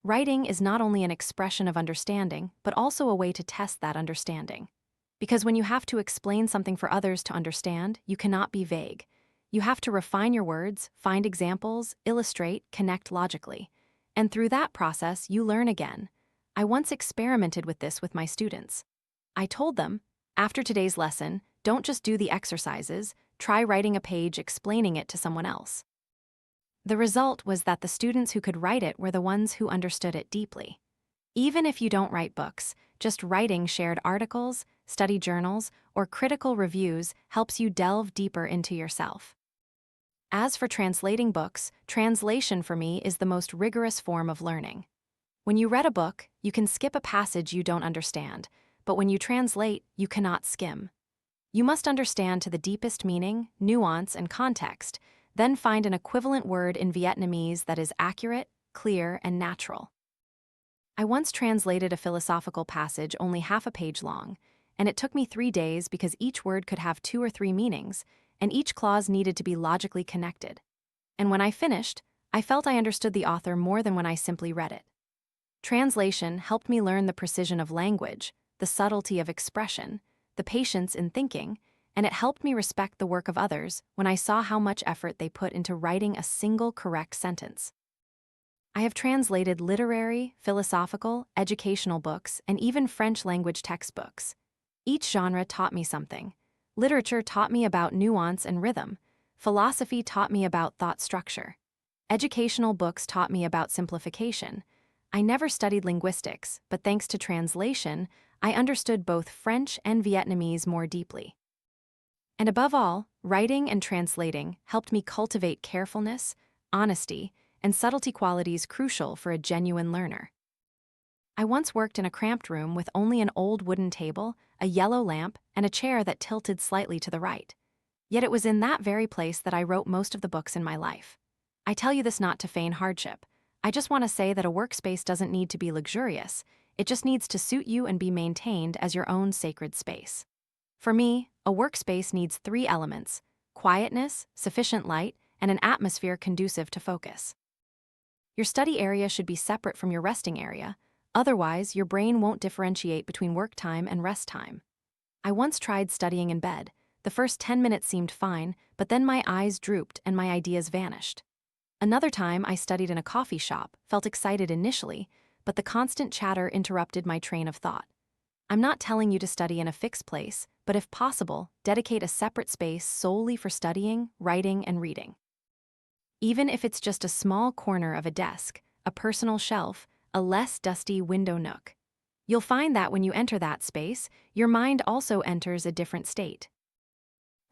Writing is not only an expression of understanding, but also a way to test that understanding. Because when you have to explain something for others to understand, you cannot be vague. You have to refine your words, find examples, illustrate, connect logically. And through that process, you learn again. I once experimented with this with my students. I told them, after today's lesson, don't just do the exercises, try writing a page explaining it to someone else. The result was that the students who could write it were the ones who understood it deeply. Even if you don't write books, just writing shared articles, study journals, or critical reviews helps you delve deeper into yourself. As for translating books, translation for me is the most rigorous form of learning. When you read a book, you can skip a passage you don't understand, but when you translate, you cannot skim. You must understand to the deepest meaning, nuance, and context, then find an equivalent word in Vietnamese that is accurate, clear, and natural. I once translated a philosophical passage only half a page long, and it took me 3 days because each word could have 2 or 3 meanings, and each clause needed to be logically connected. And when I finished, I felt I understood the author more than when I simply read it. Translation helped me learn the precision of language, the subtlety of expression, the patience in thinking, and it helped me respect the work of others when I saw how much effort they put into writing a single correct sentence. I have translated literary, philosophical, educational books, and even French language textbooks. Each genre taught me something. Literature taught me about nuance and rhythm. Philosophy taught me about thought structure. Educational books taught me about simplification. I never studied linguistics, but thanks to translation, I understood both French and Vietnamese more deeply. And above all, writing and translating helped me cultivate carefulness, honesty, and subtlety qualities crucial for a genuine learner. I once worked in a cramped room with only an old wooden table, a yellow lamp, and a chair that tilted slightly to the right. Yet it was in that very place that I wrote most of the books in my life. I tell you this not to feign hardship. I just want to say that a workspace doesn't need to be luxurious, it just needs to suit you and be maintained as your own sacred space. For me, a workspace needs 3 elements: quietness, sufficient light, and an atmosphere conducive to focus. Your study area should be separate from your resting area, otherwise your brain won't differentiate between work time and rest time. I once tried studying in bed. The first 10 minutes seemed fine, but then my eyes drooped and my ideas vanished. Another time I studied in a coffee shop, felt excited initially, but the constant chatter interrupted my train of thought. I'm not telling you to study in a fixed place, but if possible, dedicate a separate space solely for studying, writing, and reading. Even if it's just a small corner of a desk, a personal shelf, a less dusty window nook. You'll find that when you enter that space, your mind also enters a different state.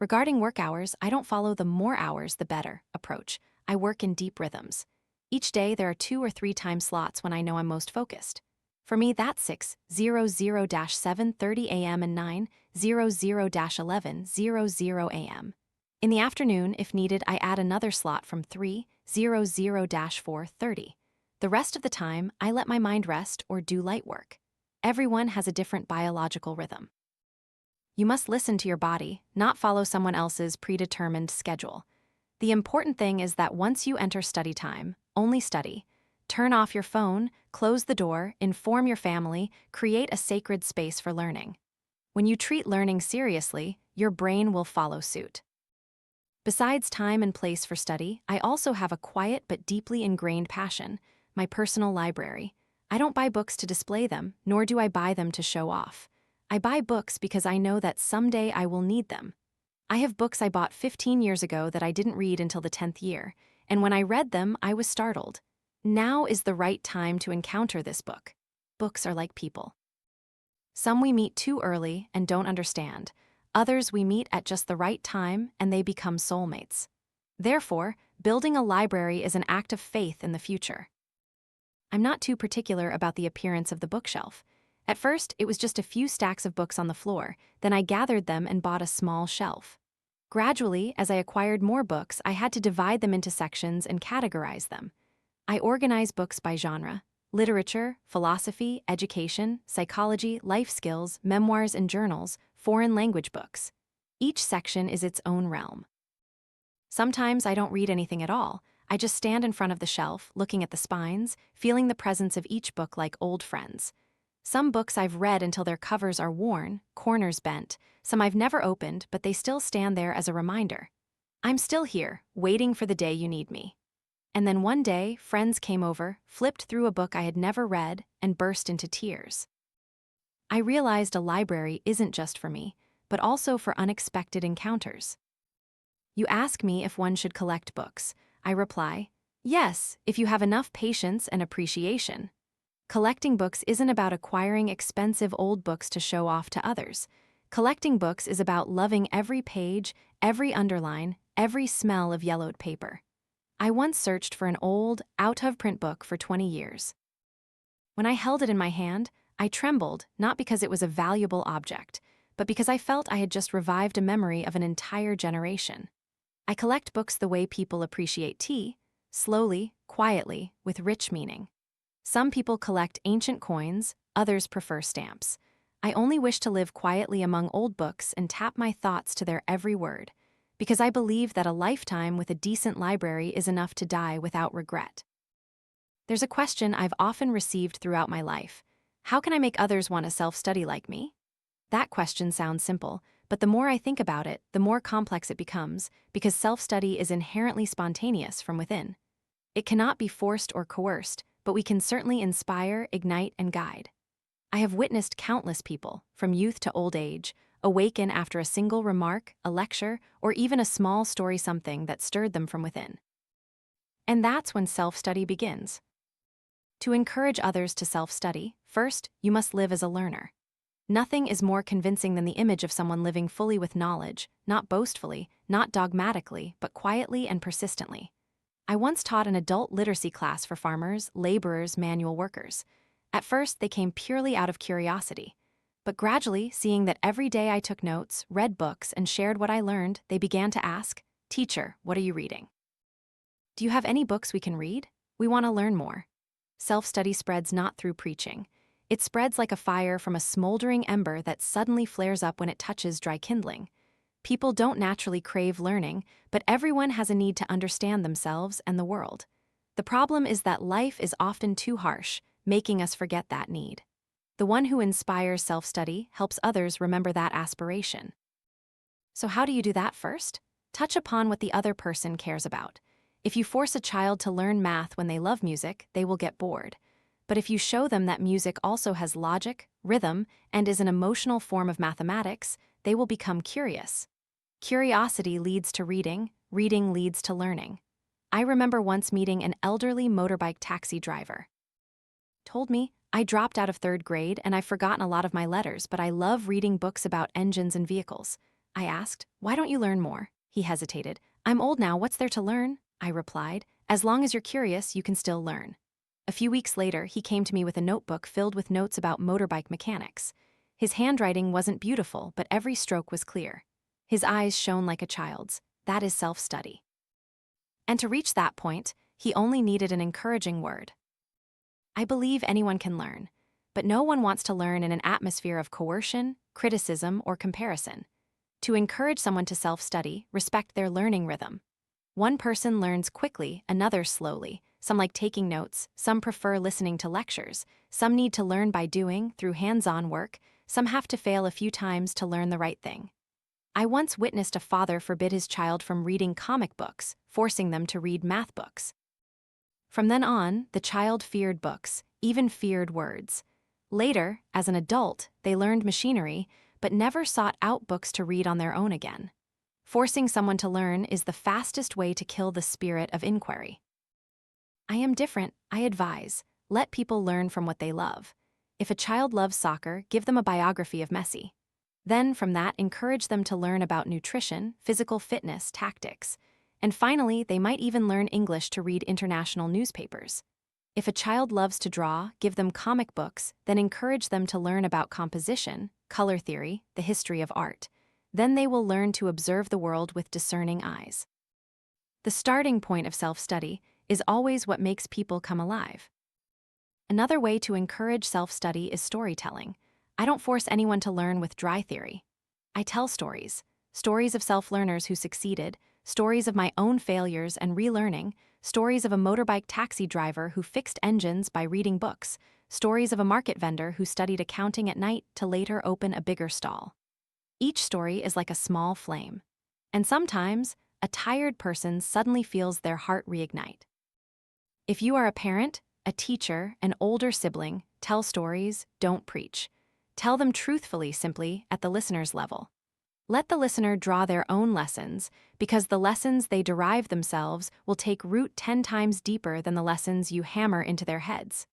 Regarding work hours, I don't follow the more hours the better approach. I work in deep rhythms. Each day there are 2 or 3 time slots when I know I'm most focused. For me, that's 6:00-7:30 a.m. and 9:00-11:00 a.m. In the afternoon, if needed, I add another slot from 3:00-4:30. The rest of the time, I let my mind rest or do light work. Everyone has a different biological rhythm. You must listen to your body, not follow someone else's predetermined schedule. The important thing is that once you enter study time, only study. Turn off your phone, close the door, inform your family, create a sacred space for learning. When you treat learning seriously, your brain will follow suit. Besides time and place for study, I also have a quiet but deeply ingrained passion, my personal library. I don't buy books to display them, nor do I buy them to show off. I buy books because I know that someday I will need them. I have books I bought 15 years ago that I didn't read until the 10th year, and when I read them, I was startled. Now is the right time to encounter this book. Books are like people. Some we meet too early and don't understand. Others we meet at just the right time and they become soulmates. Therefore, building a library is an act of faith in the future. I'm not too particular about the appearance of the bookshelf. At first, it was just a few stacks of books on the floor, then I gathered them and bought a small shelf. Gradually, as I acquired more books, I had to divide them into sections and categorize them. I organize books by genre: literature, philosophy, education, psychology, life skills, memoirs and journals, foreign language books. Each section is its own realm. Sometimes I don't read anything at all. I just stand in front of the shelf, looking at the spines, feeling the presence of each book like old friends. Some books I've read until their covers are worn, corners bent. Some I've never opened, but they still stand there as a reminder. I'm still here, waiting for the day you need me. And then one day, friends came over, flipped through a book I had never read, and burst into tears. I realized a library isn't just for me, but also for unexpected encounters. You ask me if one should collect books. I reply, yes, if you have enough patience and appreciation. Collecting books isn't about acquiring expensive old books to show off to others. Collecting books is about loving every page, every underline, every smell of yellowed paper. I once searched for an old, out-of-print book for 20 years. When I held it in my hand, I trembled, not because it was a valuable object, but because I felt I had just revived a memory of an entire generation. I collect books the way people appreciate tea, slowly, quietly, with rich meaning. Some people collect ancient coins, others prefer stamps. I only wish to live quietly among old books and tap my thoughts to their every word, because I believe that a lifetime with a decent library is enough to die without regret. There's a question I've often received throughout my life. How can I make others want to self-study like me? That question sounds simple, but the more I think about it, the more complex it becomes, because self-study is inherently spontaneous from within. It cannot be forced or coerced, but we can certainly inspire, ignite, and guide. I have witnessed countless people, from youth to old age, awaken after a single remark, a lecture, or even a small story, something that stirred them from within. And that's when self-study begins. To encourage others to self-study, first, you must live as a learner. Nothing is more convincing than the image of someone living fully with knowledge, not boastfully, not dogmatically, but quietly and persistently. I once taught an adult literacy class for farmers, laborers, manual workers. At first, they came purely out of curiosity. But gradually, seeing that every day I took notes, read books, and shared what I learned, they began to ask, "Teacher, what are you reading? Do you have any books we can read? We want to learn more." Self-study spreads not through preaching. It spreads like a fire from a smoldering ember that suddenly flares up when it touches dry kindling. People don't naturally crave learning, but everyone has a need to understand themselves and the world. The problem is that life is often too harsh, making us forget that need. The one who inspires self-study helps others remember that aspiration. So how do you do that first? Touch upon what the other person cares about. If you force a child to learn math when they love music, they will get bored. But if you show them that music also has logic, rhythm, and is an emotional form of mathematics, they will become curious. Curiosity leads to reading, reading leads to learning. I remember once meeting an elderly motorbike taxi driver. Told me, "I dropped out of 3rd grade and I've forgotten a lot of my letters, but I love reading books about engines and vehicles." I asked, "Why don't you learn more?" He hesitated. "I'm old now, what's there to learn?" I replied, "As long as you're curious, you can still learn." A few weeks later, he came to me with a notebook filled with notes about motorbike mechanics. His handwriting wasn't beautiful, but every stroke was clear. His eyes shone like a child's. That is self-study. And to reach that point, he only needed an encouraging word. I believe anyone can learn, but no one wants to learn in an atmosphere of coercion, criticism, or comparison. To encourage someone to self-study, respect their learning rhythm. One person learns quickly, another slowly. Some like taking notes, some prefer listening to lectures, some need to learn by doing, through hands-on work, some have to fail a few times to learn the right thing. I once witnessed a father forbid his child from reading comic books, forcing them to read math books. From then on, the child feared books, even feared words. Later, as an adult, they learned machinery, but never sought out books to read on their own again. Forcing someone to learn is the fastest way to kill the spirit of inquiry. I am different, I advise. Let people learn from what they love. If a child loves soccer, give them a biography of Messi. Then, from that, encourage them to learn about nutrition, physical fitness, tactics. And finally, they might even learn English to read international newspapers. If a child loves to draw, give them comic books, then encourage them to learn about composition, color theory, the history of art. Then they will learn to observe the world with discerning eyes. The starting point of self-study is always what makes people come alive. Another way to encourage self-study is storytelling. I don't force anyone to learn with dry theory. I tell stories. Stories of self-learners who succeeded, stories of my own failures and relearning, stories of a motorbike taxi driver who fixed engines by reading books, stories of a market vendor who studied accounting at night to later open a bigger stall. Each story is like a small flame. And sometimes, a tired person suddenly feels their heart reignite. If you are a parent, a teacher, an older sibling, tell stories, don't preach. Tell them truthfully, simply, at the listener's level. Let the listener draw their own lessons, because the lessons they derive themselves will take root 10 times deeper than the lessons you hammer into their heads.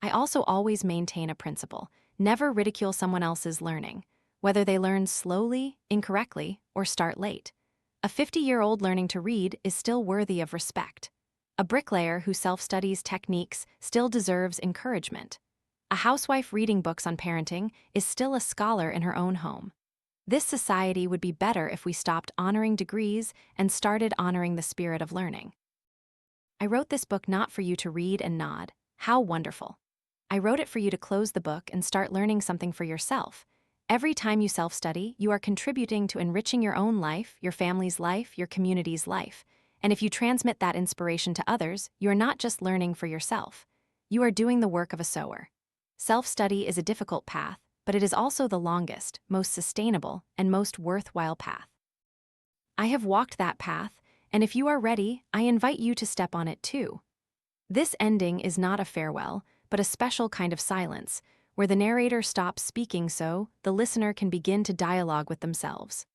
I also always maintain a principle: never ridicule someone else's learning, whether they learn slowly, incorrectly, or start late. A 50-year-old learning to read is still worthy of respect. A bricklayer who self-studies techniques still deserves encouragement. A housewife reading books on parenting is still a scholar in her own home. This society would be better if we stopped honoring degrees and started honoring the spirit of learning. I wrote this book not for you to read and nod. How wonderful. I wrote it for you to close the book and start learning something for yourself. Every time you self-study, you are contributing to enriching your own life, your family's life, your community's life. And if you transmit that inspiration to others, you are not just learning for yourself. You are doing the work of a sower. Self-study is a difficult path, but it is also the longest, most sustainable, and most worthwhile path. I have walked that path, and if you are ready, I invite you to step on it too. This ending is not a farewell, but a special kind of silence, where the narrator stops speaking so the listener can begin to dialogue with themselves.